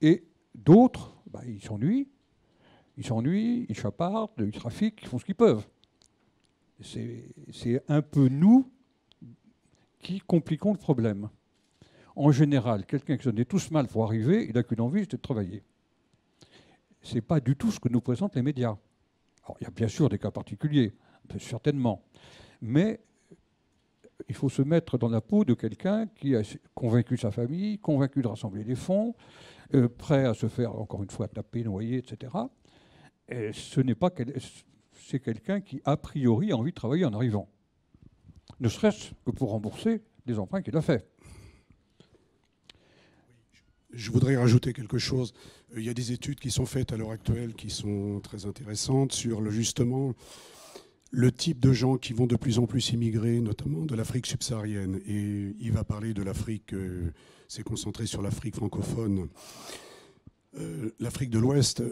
Et d'autres, ils s'ennuient, ils chapardent, ils trafiquent, ils font ce qu'ils peuvent. C'est un peu nous qui compliquons le problème. En général, quelqu'un qui se donne tous mal pour arriver, il n'a qu'une envie, c'est de travailler. Ce n'est pas du tout ce que nous présentent les médias. Alors, il y a bien sûr des cas particuliers, certainement. Mais il faut se mettre dans la peau de quelqu'un qui a convaincu sa famille, convaincu de rassembler des fonds, prêt à se faire, encore une fois, taper, noyer, etc. Et c'est quelqu'un qui, a priori, a envie de travailler en arrivant. Ne serait-ce que pour rembourser les emprunts qu'il a faits. Je voudrais rajouter quelque chose. Il y a des études qui sont faites à l'heure actuelle qui sont très intéressantes sur justement le type de gens qui vont de plus en plus immigrer, notamment de l'Afrique subsaharienne. Et il va parler de l'Afrique, c'est concentré sur l'Afrique francophone. L'Afrique de l'Ouest,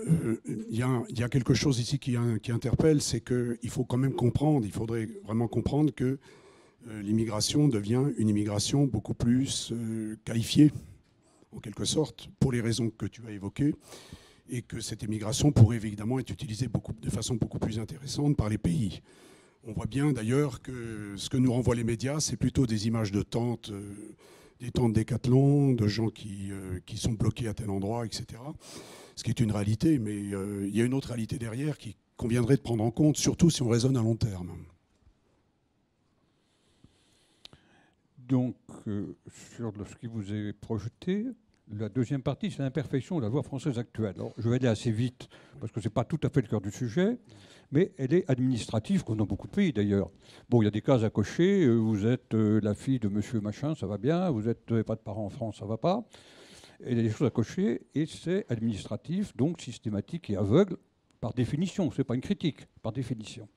il y a quelque chose ici qui interpelle, c'est qu'il faut quand même comprendre, il faudrait vraiment comprendre que l'immigration devient une immigration beaucoup plus qualifiée, en quelque sorte, pour les raisons que tu as évoquées, et que cette immigration pourrait évidemment être utilisée de façon beaucoup plus intéressante par les pays. On voit bien d'ailleurs que ce que nous renvoient les médias, c'est plutôt des images de tentes, des tentes Décathlon, de gens qui sont bloqués à tel endroit, etc. Ce qui est une réalité, mais il y a une autre réalité derrière qui conviendrait de prendre en compte, surtout si on raisonne à long terme. Donc, sur ce qui vous est projeté, la deuxième partie, c'est l'imperfection de la loi française actuelle. Alors, je vais aller assez vite, parce que ce n'est pas tout à fait le cœur du sujet, mais elle est administrative, comme dans beaucoup de pays d'ailleurs. Bon, il y a des cases à cocher, vous êtes la fille de monsieur machin, ça va bien, vous n'avez pas de parents en France, ça ne va pas. Et il y a des choses à cocher, et c'est administratif, donc systématique et aveugle, par définition, ce n'est pas une critique, par définition.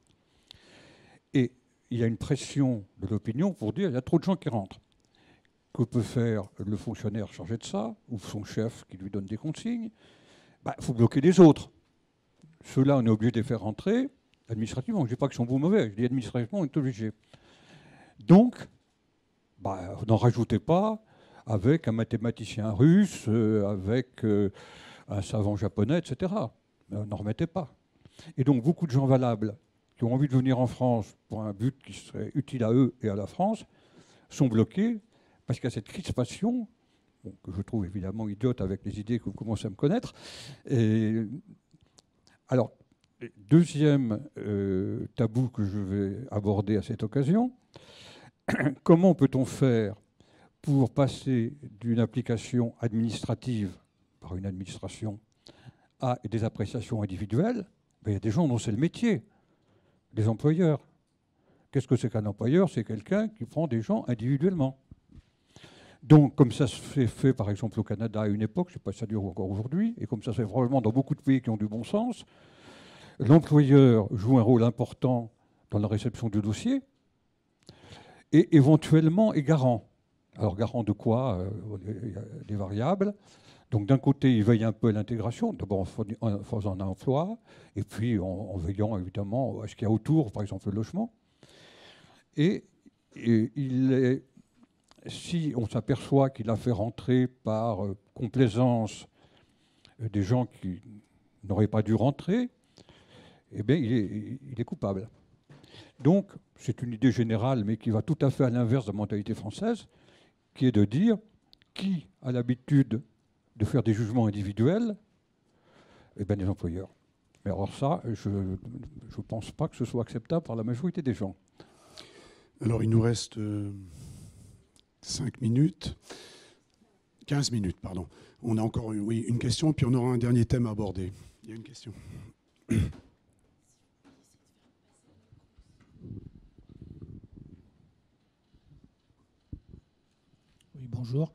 Et il y a une pression de l'opinion pour dire qu'il y a trop de gens qui rentrent. que peut faire le fonctionnaire chargé de ça, ou son chef qui lui donne des consignes? Il faut bloquer les autres. Ceux-là, on est obligé de les faire rentrer administrativement. Je ne dis pas qu'ils sont bons ou mauvais, je dis administrativement, on est obligé. Donc, n'en rajoutez pas avec un mathématicien russe, avec un savant japonais, etc. N'en remettez pas. Et donc, beaucoup de gens valables qui ont envie de venir en France pour un but qui serait utile à eux et à la France sont bloqués parce qu'il y a cette crispation, que je trouve évidemment idiote avec les idées que vous commencez à me connaître. Et alors, deuxième tabou que je vais aborder à cette occasion, comment peut-on faire pour passer d'une application administrative par une administration à des appréciations individuelles? Il y a des gens dont c'est le métier, des employeurs. Qu'est-ce que c'est qu'un employeur? C'est quelqu'un qui prend des gens individuellement. Donc, comme ça s'est fait par exemple au Canada à une époque, je ne sais pas si ça dure encore aujourd'hui, et comme ça se fait probablement dans beaucoup de pays qui ont du bon sens, l'employeur joue un rôle important dans la réception du dossier et éventuellement est garant. Alors garant de quoi? Il y a des variables. Donc d'un côté, il veille un peu à l'intégration, d'abord en faisant un emploi, et puis en veillant évidemment à ce qu'il y a autour, par exemple le logement. Et si on s'aperçoit qu'il a fait rentrer par complaisance des gens qui n'auraient pas dû rentrer, eh bien, il est coupable. Donc, c'est une idée générale, mais qui va tout à fait à l'inverse de la mentalité française, qui est de dire qui a l'habitude de faire des jugements individuels? Eh bien, les employeurs. Mais alors ça, je ne pense pas que ce soit acceptable par la majorité des gens. Alors, il nous reste 5 minutes. 15 minutes, pardon. On a encore une question, puis on aura un dernier thème à aborder. Il y a une question. Oui, bonjour.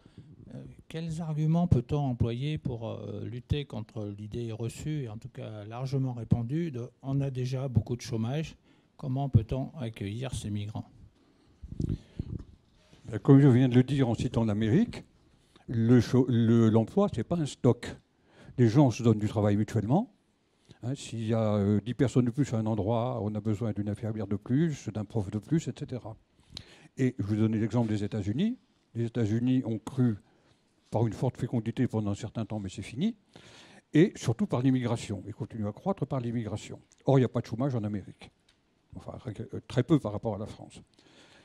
Quels arguments peut-on employer pour lutter contre l'idée reçue, et en tout cas largement répandue, de « on a déjà beaucoup de chômage, comment peut-on accueillir ces migrants ?» Comme je viens de le dire en citant l'Amérique, l'emploi, ce n'est pas un stock. Les gens se donnent du travail mutuellement. S'il y a 10 personnes de plus à un endroit, on a besoin d'une infirmière de plus, d'un prof de plus, etc. Et je vais vous donner l'exemple des États-Unis. Les États-Unis ont cru par une forte fécondité pendant un certain temps, mais c'est fini, et surtout par l'immigration, et continuent à croître par l'immigration. Or, il n'y a pas de chômage en Amérique. Enfin, très peu par rapport à la France.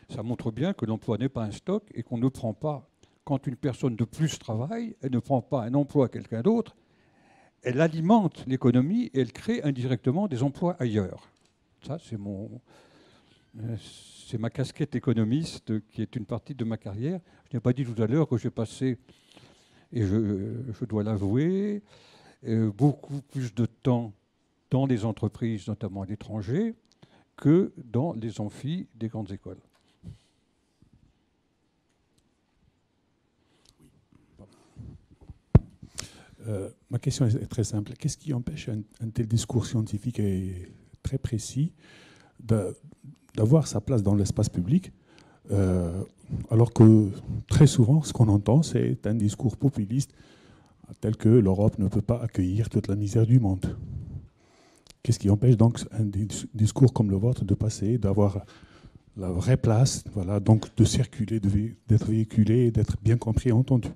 Ça montre bien que l'emploi n'est pas un stock et qu'on ne prend pas, quand une personne de plus travaille, elle ne prend pas un emploi à quelqu'un d'autre, elle alimente l'économie et elle crée indirectement des emplois ailleurs. Ça, c'est ma casquette économiste qui est une partie de ma carrière. Je n'ai pas dit tout à l'heure que j'ai passé, et je dois l'avouer, beaucoup plus de temps dans les entreprises, notamment à l'étranger, que dans les amphis des grandes écoles. Ma question est très simple. Qu'est-ce qui empêche un tel discours scientifique et très précis d'avoir sa place dans l'espace public, alors que très souvent, ce qu'on entend, c'est un discours populiste tel que l'Europe ne peut pas accueillir toute la misère du monde? Qu'est-ce qui empêche donc un discours comme le vôtre de passer, d'avoir la vraie place, voilà, donc de circuler, d'être véhiculé et d'être bien compris et entendu?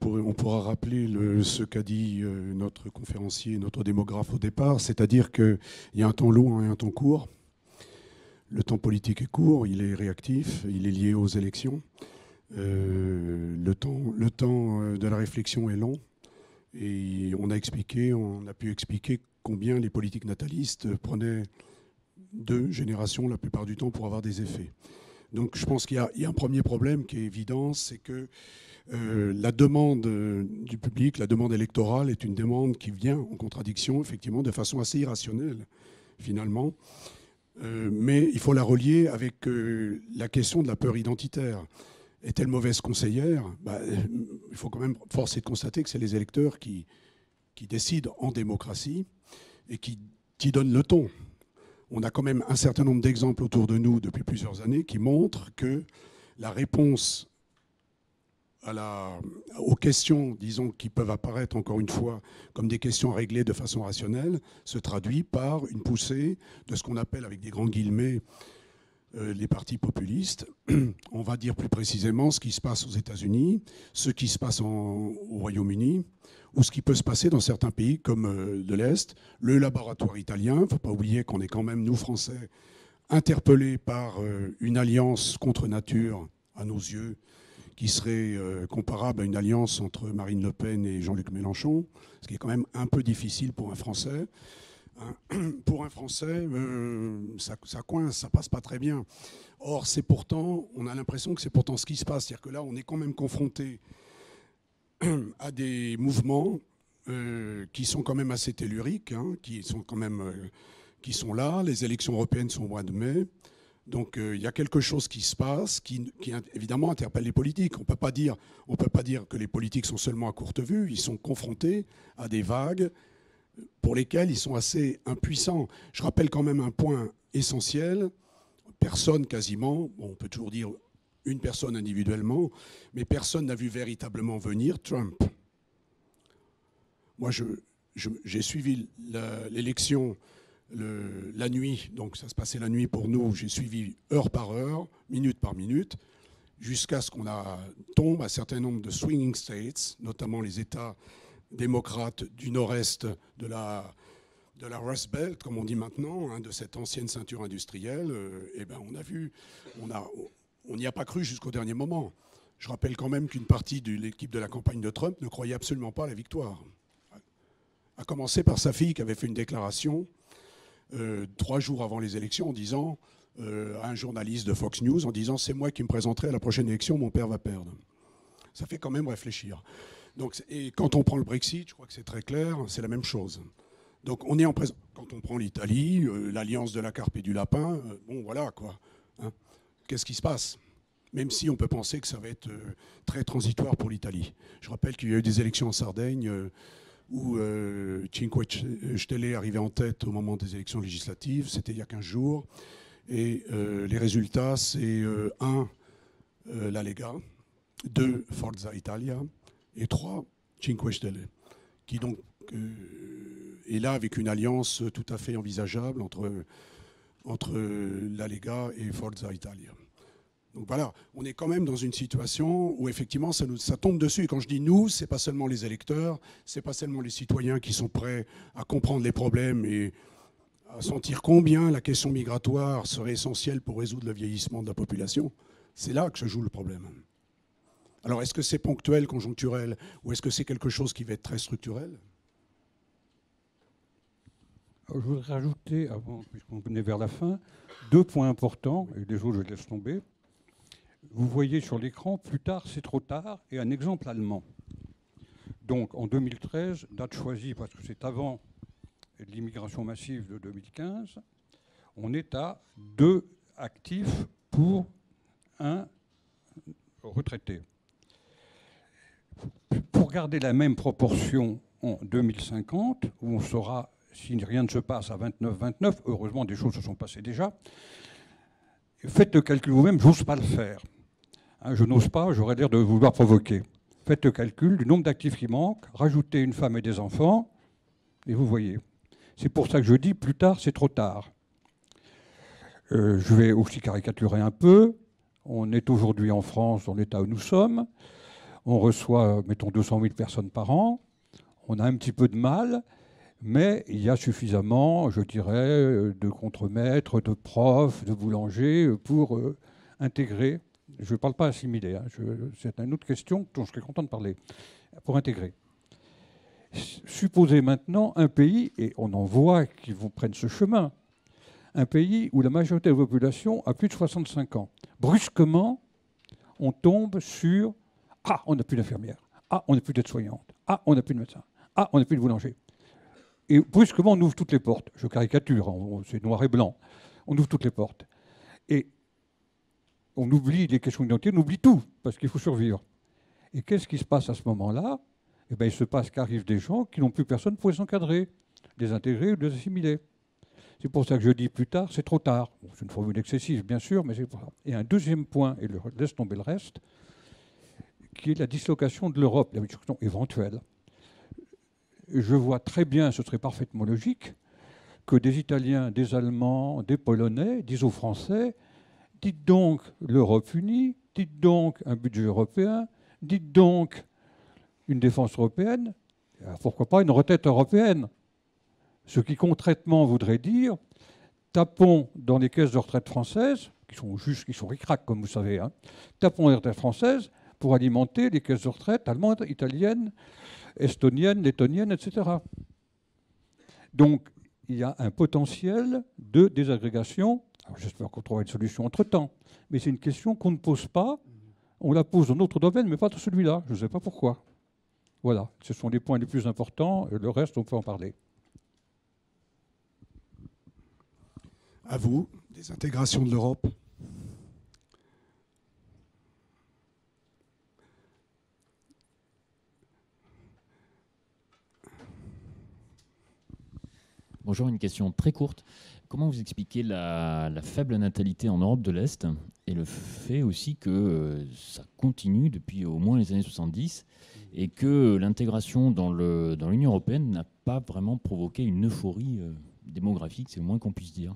On pourra rappeler ce qu'a dit notre conférencier, notre démographe au départ, c'est-à-dire qu'il y a un temps long et un temps court. Le temps politique est court, il est réactif, il est lié aux élections. Le temps de la réflexion est long. Et on a pu expliquer combien les politiques natalistes prenaient 2 générations la plupart du temps pour avoir des effets. Donc je pense qu'il y a un premier problème qui est évident, c'est que la demande du public, la demande électorale est une demande qui vient en contradiction, effectivement, de façon assez irrationnelle, finalement. Mais il faut la relier avec la question de la peur identitaire. Est-elle mauvaise conseillère? Il faut quand même forcer de constater que c'est les électeurs qui décident en démocratie et qui donnent le ton. On a quand même un certain nombre d'exemples autour de nous depuis plusieurs années qui montrent que la réponse aux questions, disons, qui peuvent apparaître, encore une fois, comme des questions à régler de façon rationnelle, se traduit par une poussée de ce qu'on appelle, avec des grands guillemets, les partis populistes. On va dire plus précisément ce qui se passe aux États-Unis, ce qui se passe au Royaume-Uni, ou ce qui peut se passer dans certains pays comme de l'Est. Le laboratoire italien, il ne faut pas oublier qu'on est quand même, nous Français, interpellés par une alliance contre nature, à nos yeux, qui serait comparable à une alliance entre Marine Le Pen et Jean-Luc Mélenchon, ce qui est quand même un peu difficile pour un Français. Pour un Français, ça coince, ça passe pas très bien. Or, c'est pourtant, on a l'impression que c'est pourtant ce qui se passe. C'est-à-dire que là, on est quand même confronté à des mouvements qui sont quand même assez telluriques, hein, qui sont là. Les élections européennes sont au mois de mai. Donc il y a quelque chose qui se passe qui évidemment interpelle les politiques. On ne peut pas dire que les politiques sont seulement à courte vue. Ils sont confrontés à des vagues pour lesquelles ils sont assez impuissants. Je rappelle quand même un point essentiel. Personne quasiment, bon, on peut toujours dire une personne individuellement, mais personne n'a vu véritablement venir Trump. Moi, j'ai suivi l'élection la nuit, donc ça se passait la nuit pour nous, j'ai suivi heure par heure, minute par minute, jusqu'à ce qu'on tombe un certain nombre de swinging states, notamment les États démocrates du nord-est de la Rust Belt, comme on dit maintenant, hein, de cette ancienne ceinture industrielle. Et ben on n'y a pas cru jusqu'au dernier moment. Je rappelle quand même qu'une partie de l'équipe de la campagne de Trump ne croyait absolument pas à la victoire. À commencer par sa fille qui avait fait une déclaration 3 jours avant les élections en disant à un journaliste de Fox News, en disant « c'est moi qui me présenterai à la prochaine élection, mon père va perdre ». Ça fait quand même réfléchir. Donc, et quand on prend le Brexit, je crois que c'est très clair, c'est la même chose. Donc on est en présence. Quand on prend l'Italie, l'alliance de la carpe et du lapin, bon voilà quoi. Hein. Qu'est-ce qui se passe ? Même si on peut penser que ça va être très transitoire pour l'Italie. Je rappelle qu'il y a eu des élections en Sardaigne où Cinque Stelle est arrivé en tête au moment des élections législatives, c'était il y a 15 jours, et les résultats, c'est 1, la Lega, 2, Forza Italia, et 3, Cinque Stelle, qui donc est là avec une alliance tout à fait envisageable entre la Lega et Forza Italia. Donc voilà, on est quand même dans une situation où effectivement ça tombe dessus. Et quand je dis nous, c'est pas seulement les électeurs, c'est pas seulement les citoyens qui sont prêts à comprendre les problèmes et à sentir combien la question migratoire serait essentielle pour résoudre le vieillissement de la population. C'est là que se joue le problème. Alors est-ce que c'est ponctuel, conjoncturel, ou est-ce que c'est quelque chose qui va être très structurel ? Je voudrais rajouter, avant, puisqu'on venait vers la fin, 2 points importants, et les autres je laisse tomber. Vous voyez sur l'écran, plus tard c'est trop tard, et un exemple allemand. Donc en 2013, date choisie parce que c'est avant l'immigration massive de 2015, on est à 2 actifs pour 1 retraité. Pour garder la même proportion en 2050, où on sera, si rien ne se passe, à 29-29, heureusement des choses se sont passées déjà, faites le calcul vous-même, j'ose pas le faire. Hein, je n'ose pas, j'aurais l'air de vouloir provoquer. Faites le calcul du nombre d'actifs qui manquent, rajoutez une femme et des enfants, et vous voyez. C'est pour ça que je dis, plus tard, c'est trop tard. Je vais aussi caricaturer un peu. On est aujourd'hui en France, dans l'état où nous sommes. On reçoit, mettons, 200 000 personnes par an. On a un petit peu de mal, mais il y a suffisamment, je dirais, de contremaîtres, de profs, de boulangers pour intégrer. Je ne parle pas assimiler, hein, c'est une autre question dont je serais content de parler, pour intégrer. Supposez maintenant un pays, et on en voit qui prennent ce chemin, un pays où la majorité de la population a plus de 65 ans. Brusquement, on tombe sur « Ah, on n'a plus d'infirmières. Ah, on n'a plus d'aide-soignante. Ah, on n'a plus de médecin. Ah, on n'a plus de boulanger. » Et brusquement, on ouvre toutes les portes. Je caricature, c'est noir et blanc. On ouvre toutes les portes. Et on oublie les questions d'identité, on oublie tout, parce qu'il faut survivre. Et qu'est-ce qui se passe à ce moment-là ? Eh bien, il se passe qu'arrivent des gens qui n'ont plus personne pour les encadrer, les intégrer ou les assimiler. C'est pour ça que je dis plus tard, c'est trop tard. Bon, c'est une formule excessive, bien sûr, mais c'est pour ça. Et un deuxième point, et laisse tomber le reste, qui est la dislocation de l'Europe, la dislocation éventuelle. Je vois très bien, ce serait parfaitement logique, que des Italiens, des Allemands, des Polonais disent aux Français, dites donc l'Europe unie, dites donc un budget européen, dites donc une défense européenne, pourquoi pas une retraite européenne. Ce qui concrètement voudrait dire, tapons dans les caisses de retraite françaises, qui sont ric-rac comme vous savez, hein, tapons dans les retraites françaises pour alimenter les caisses de retraite allemandes, italiennes, estoniennes, lettoniennes, etc. Donc il y a un potentiel de désagrégation. J'espère qu'on trouvera une solution entre-temps. Mais c'est une question qu'on ne pose pas. On la pose dans d'autres domaines, mais pas dans celui-là. Je ne sais pas pourquoi. Voilà, ce sont les points les plus importants. Le reste, on peut en parler. À vous, des intégrations de l'Europe. Bonjour, une question très courte. Comment vous expliquez la faible natalité en Europe de l'Est et le fait aussi que ça continue depuis au moins les années 70 et que l'intégration dans l'Union européenne n'a pas vraiment provoqué une euphorie démographique, c'est le moins qu'on puisse dire?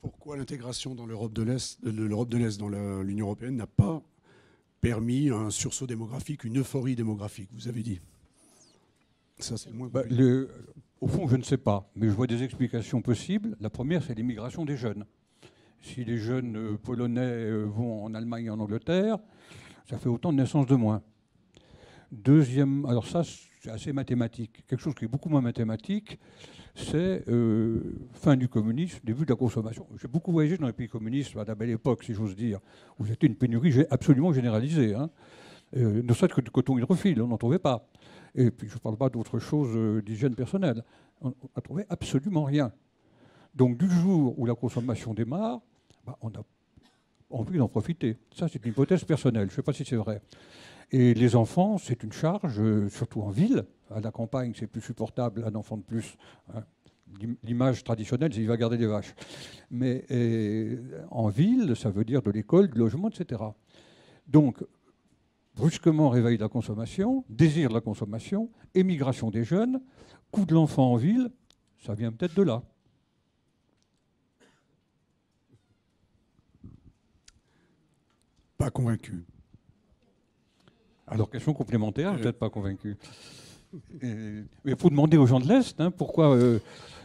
Pourquoi l'intégration dans l'Europe de l'Est dans l'Union européenne n'a pas permis un sursaut démographique, une euphorie démographique, vous avez dit? Ça, c'est le moins. Au fond, je ne sais pas, mais je vois des explications possibles. La première, c'est l'immigration des jeunes. Si les jeunes polonais vont en Allemagne et en Angleterre, ça fait autant de naissances de moins. Deuxième, alors ça, c'est assez mathématique. Quelque chose qui est beaucoup moins mathématique, c'est fin du communisme, début de la consommation. J'ai beaucoup voyagé dans les pays communistes à la belle époque, si j'ose dire, où c'était une pénurie absolument généralisée. Hein. Ne serait-ce que du coton hydrophile, on n'en trouvait pas. Et puis je ne parle pas d'autre chose d'hygiène personnelle. On n'a trouvé absolument rien. Donc du jour où la consommation démarre, on a envie d'en profiter. Ça, c'est une hypothèse personnelle. Je ne sais pas si c'est vrai. Et les enfants, c'est une charge, surtout en ville. À la campagne, c'est plus supportable, un enfant de plus. Hein. L'image traditionnelle, c'est qu'il va garder des vaches. Mais en ville, ça veut dire de l'école, du logement, etc. Donc, brusquement réveil de la consommation, désir de la consommation, émigration des jeunes, coût de l'enfant en ville, ça vient peut-être de là. Pas convaincu. Alors, question complémentaire, peut-être pas convaincu. Mais il faut demander aux gens de l'Est, hein, pourquoi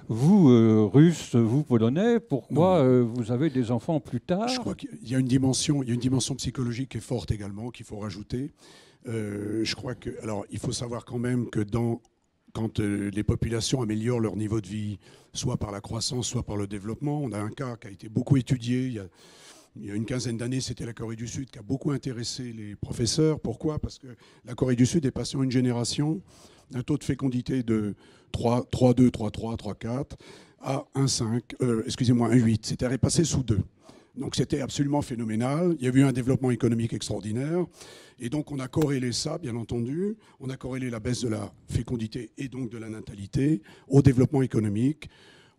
vous, Russes, vous, Polonais, pourquoi vous avez des enfants plus tard? Je crois qu'il y a une dimension psychologique qui est forte également, qu'il faut rajouter. Je crois que, alors, il faut savoir quand même que quand les populations améliorent leur niveau de vie, soit par la croissance, soit par le développement, on a un cas qui a été beaucoup étudié il y a une quinzaine d'années, c'était la Corée du Sud qui a beaucoup intéressé les professeurs. Pourquoi? Parce que la Corée du Sud est passée en une génération d'un taux de fécondité de 3,2, 3,3, 3,4 à 1,5, 1,8. C'était repassé sous 2. Donc c'était absolument phénoménal. Il y a eu un développement économique extraordinaire. Et donc on a corrélé ça, bien entendu. On a corrélé la baisse de la fécondité et donc de la natalité au développement économique,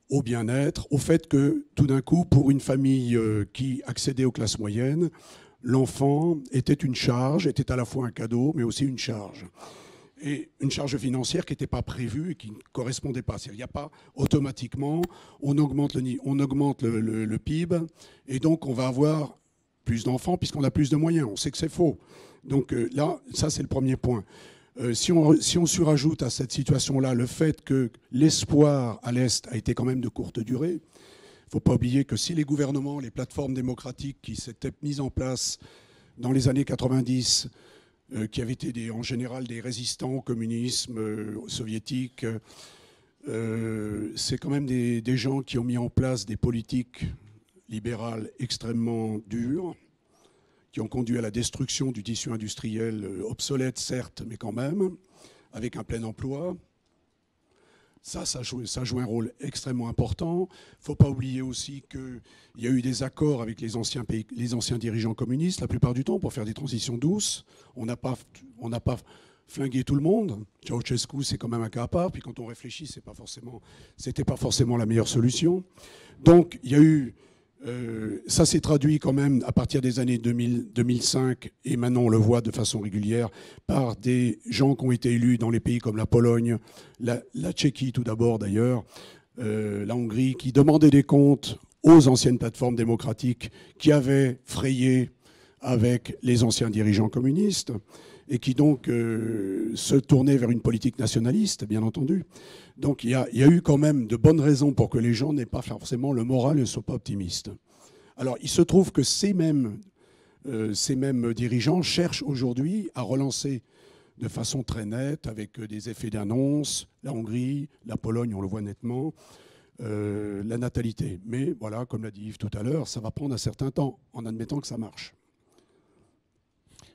au bien-être, au fait que tout d'un coup, pour une famille qui accédait aux classes moyennes, l'enfant était une charge, était à la fois un cadeau, mais aussi une charge. Et une charge financière qui n'était pas prévue et qui ne correspondait pas. Il n'y a pas automatiquement, on augmente le PIB, et donc on va avoir plus d'enfants puisqu'on a plus de moyens. On sait que c'est faux. Donc là, ça c'est le premier point. Si on surajoute à cette situation-là le fait que l'espoir à l'Est a été quand même de courte durée, il ne faut pas oublier que si les gouvernements, les plateformes démocratiques qui s'étaient mises en place dans les années 90, qui avaient été en général des résistants au communisme soviétique, c'est quand même des gens qui ont mis en place des politiques libérales extrêmement dures, qui ont conduit à la destruction du tissu industriel obsolète, certes, mais quand même, avec un plein emploi. Ça joue un rôle extrêmement important. Il ne faut pas oublier aussi qu'il y a eu des accords avec les anciens dirigeants communistes, la plupart du temps, pour faire des transitions douces. On n'a pas flinguer tout le monde. Ceausescu, c'est quand même un cas à part. Puis quand on réfléchit, c'était pas forcément la meilleure solution. Donc il y a eu, ça s'est traduit quand même à partir des années 2005, et maintenant on le voit de façon régulière, par des gens qui ont été élus dans les pays comme la Pologne, la Tchéquie tout d'abord d'ailleurs, la Hongrie, qui demandaient des comptes aux anciennes plateformes démocratiques qui avaient frayé avec les anciens dirigeants communistes et qui donc se tournaient vers une politique nationaliste, bien entendu. Donc il y a eu quand même de bonnes raisons pour que les gens n'aient pas forcément le moral et ne soient pas optimistes. Alors il se trouve que ces mêmes dirigeants cherchent aujourd'hui à relancer de façon très nette, avec des effets d'annonce, la Hongrie, la Pologne, on le voit nettement, la natalité. Mais voilà, comme l'a dit Yves tout à l'heure, ça va prendre un certain temps, en admettant que ça marche.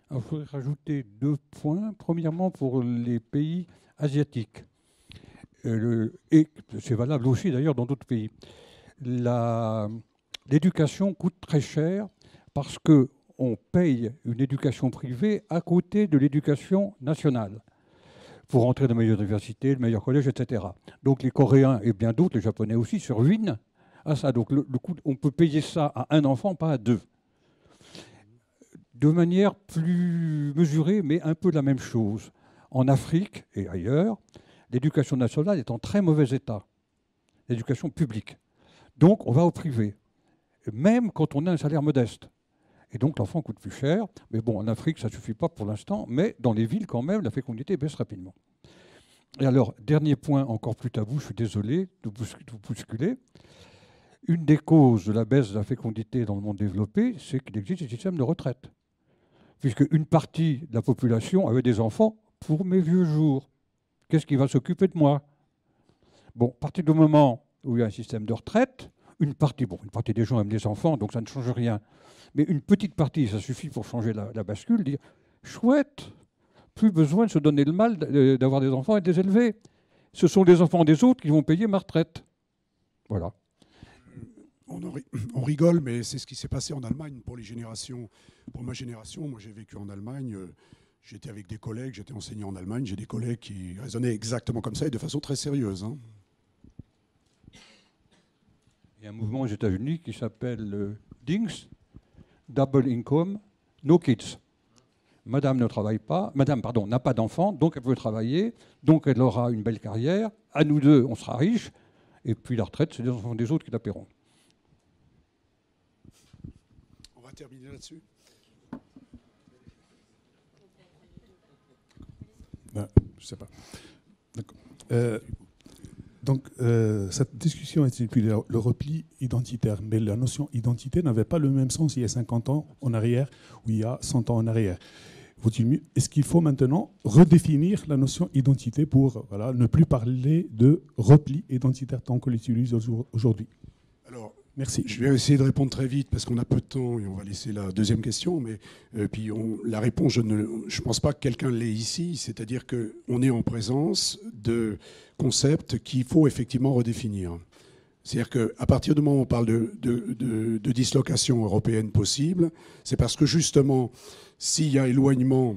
Alors, je voudrais rajouter 2 points. Premièrement, pour les pays asiatiques, et c'est valable aussi d'ailleurs dans d'autres pays, l'éducation coûte très cher parce qu'on paye une éducation privée à côté de l'éducation nationale pour entrer dans les meilleures universités, le meilleur collège, etc. Donc les Coréens et bien d'autres, les Japonais aussi, se ruinent à ça. Donc le coût, on peut payer ça à un enfant, pas à 2. De manière plus mesurée, mais un peu la même chose. En Afrique et ailleurs, l'éducation nationale est en très mauvais état, l'éducation publique. Donc on va au privé, même quand on a un salaire modeste. Et donc l'enfant coûte plus cher. Mais bon, en Afrique, ça ne suffit pas pour l'instant. Mais dans les villes, quand même, la fécondité baisse rapidement. Et alors, dernier point encore plus tabou, je suis désolé de vous bousculer. Une des causes de la baisse de la fécondité dans le monde développé, c'est qu'il existe des systèmes de retraite. Puisque une partie de la population avait des enfants pour mes vieux jours. Qu'est-ce qui va s'occuper de moi? Bon, à partir du moment où il y a un système de retraite, une partie des gens aiment les enfants, donc ça ne change rien. Mais une petite partie, ça suffit pour changer la bascule, dire chouette, plus besoin de se donner le mal d'avoir des enfants et de les élever. Ce sont les enfants des autres qui vont payer ma retraite. Voilà. On rigole, mais c'est ce qui s'est passé en Allemagne pour les générations. Pour ma génération, moi j'ai vécu en Allemagne, j'étais avec des collègues, j'étais enseignant en Allemagne, j'ai des collègues qui raisonnaient exactement comme ça et de façon très sérieuse. Hein. Il y a un mouvement aux États-Unis qui s'appelle DINGS, Double Income, No Kids. Madame ne travaille pas, Madame, pardon, n'a pas d'enfant, donc elle peut travailler, donc elle aura une belle carrière. À nous deux, on sera riches, et puis la retraite, c'est les enfants des autres qui la paieront. On va terminer là-dessus. Je ne sais pas. Donc, cette discussion est depuis le repli identitaire. Mais la notion identité n'avait pas le même sens il y a 50 ans en arrière ou il y a 100 ans en arrière. Est-ce qu'il faut maintenant redéfinir la notion identité pour ne plus parler de repli identitaire tant qu'on l'utilise aujourd'hui? Alors, merci. Je vais essayer de répondre très vite parce qu'on a peu de temps et on va laisser la deuxième question. Mais la réponse, je ne pense pas que quelqu'un l'ait ici. C'est-à-dire qu'on est en présence de concepts qu'il faut effectivement redéfinir. C'est-à-dire qu'à partir du moment où on parle de dislocation européenne possible, c'est parce que justement, s'il y a éloignement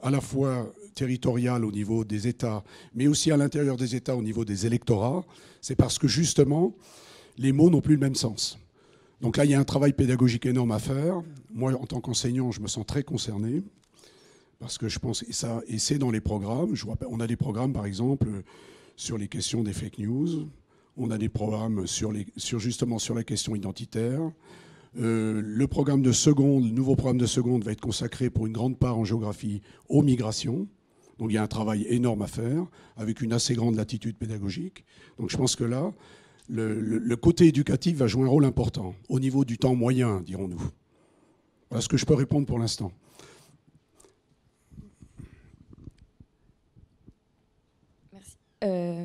à la fois territorial au niveau des États, mais aussi à l'intérieur des États au niveau des électorats, c'est parce que justement, les mots n'ont plus le même sens. Donc là, il y a un travail pédagogique énorme à faire. Moi, en tant qu'enseignant, je me sens très concerné, parce que je pense, et c'est dans les programmes, on a des programmes, par exemple, sur les questions des fake news, on a des programmes justement sur la question identitaire. Le nouveau programme de seconde va être consacré pour une grande part en géographie aux migrations. Donc il y a un travail énorme à faire, avec une assez grande latitude pédagogique. Donc je pense que là, le côté éducatif va jouer un rôle important, au niveau du temps moyen, dirons-nous. Voilà ce que je peux répondre pour l'instant.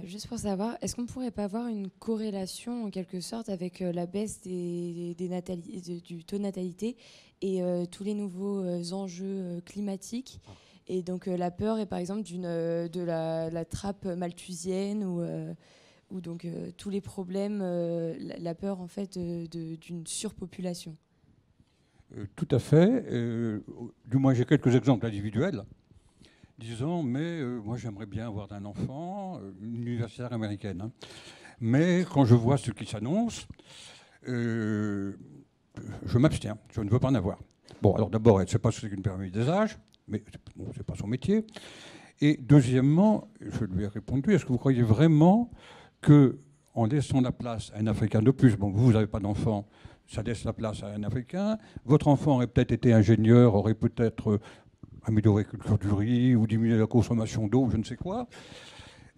Juste pour savoir, est-ce qu'on ne pourrait pas avoir une corrélation en quelque sorte avec la baisse du taux de natalité et tous les nouveaux enjeux climatiques et donc la peur est par exemple de la trappe malthusienne ou donc tous les problèmes, la peur en fait d'une surpopulation. Tout à fait. Du moins j'ai quelques exemples individuels. disant mais moi j'aimerais bien avoir un enfant, une universitaire américaine. Hein. Mais quand je vois ce qui s'annonce, je m'abstiens, je ne veux pas en avoir. Bon, alors d'abord, elle ne sait pas ce que c'est qu'une pyramide des âges, mais bon, ce n'est pas son métier. Et deuxièmement, je lui ai répondu, est-ce que vous croyez vraiment qu'en laissant la place à un Africain de plus, bon, vous n'avez pas d'enfant, ça laisse la place à un Africain, votre enfant aurait peut-être été ingénieur, aurait peut-être amélioré la culture du riz ou diminué la consommation d'eau, je ne sais quoi.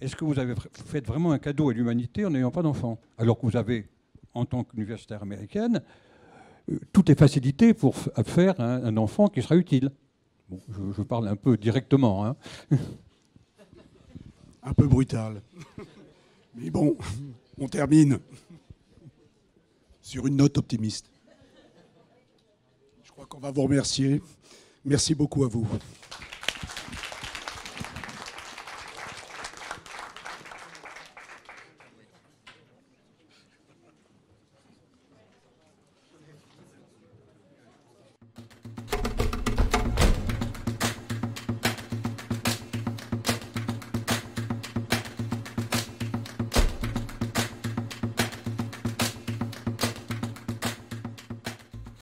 Est-ce que vous avez fait vraiment un cadeau à l'humanité en n'ayant pas d'enfant? Alors que vous avez, en tant qu'universitaire américaine, toutes les facilités pour faire un enfant qui sera utile. Bon, je parle un peu directement. Hein. Un peu brutal. Mais bon, on termine sur une note optimiste. Je crois qu'on va vous remercier. Merci beaucoup à vous.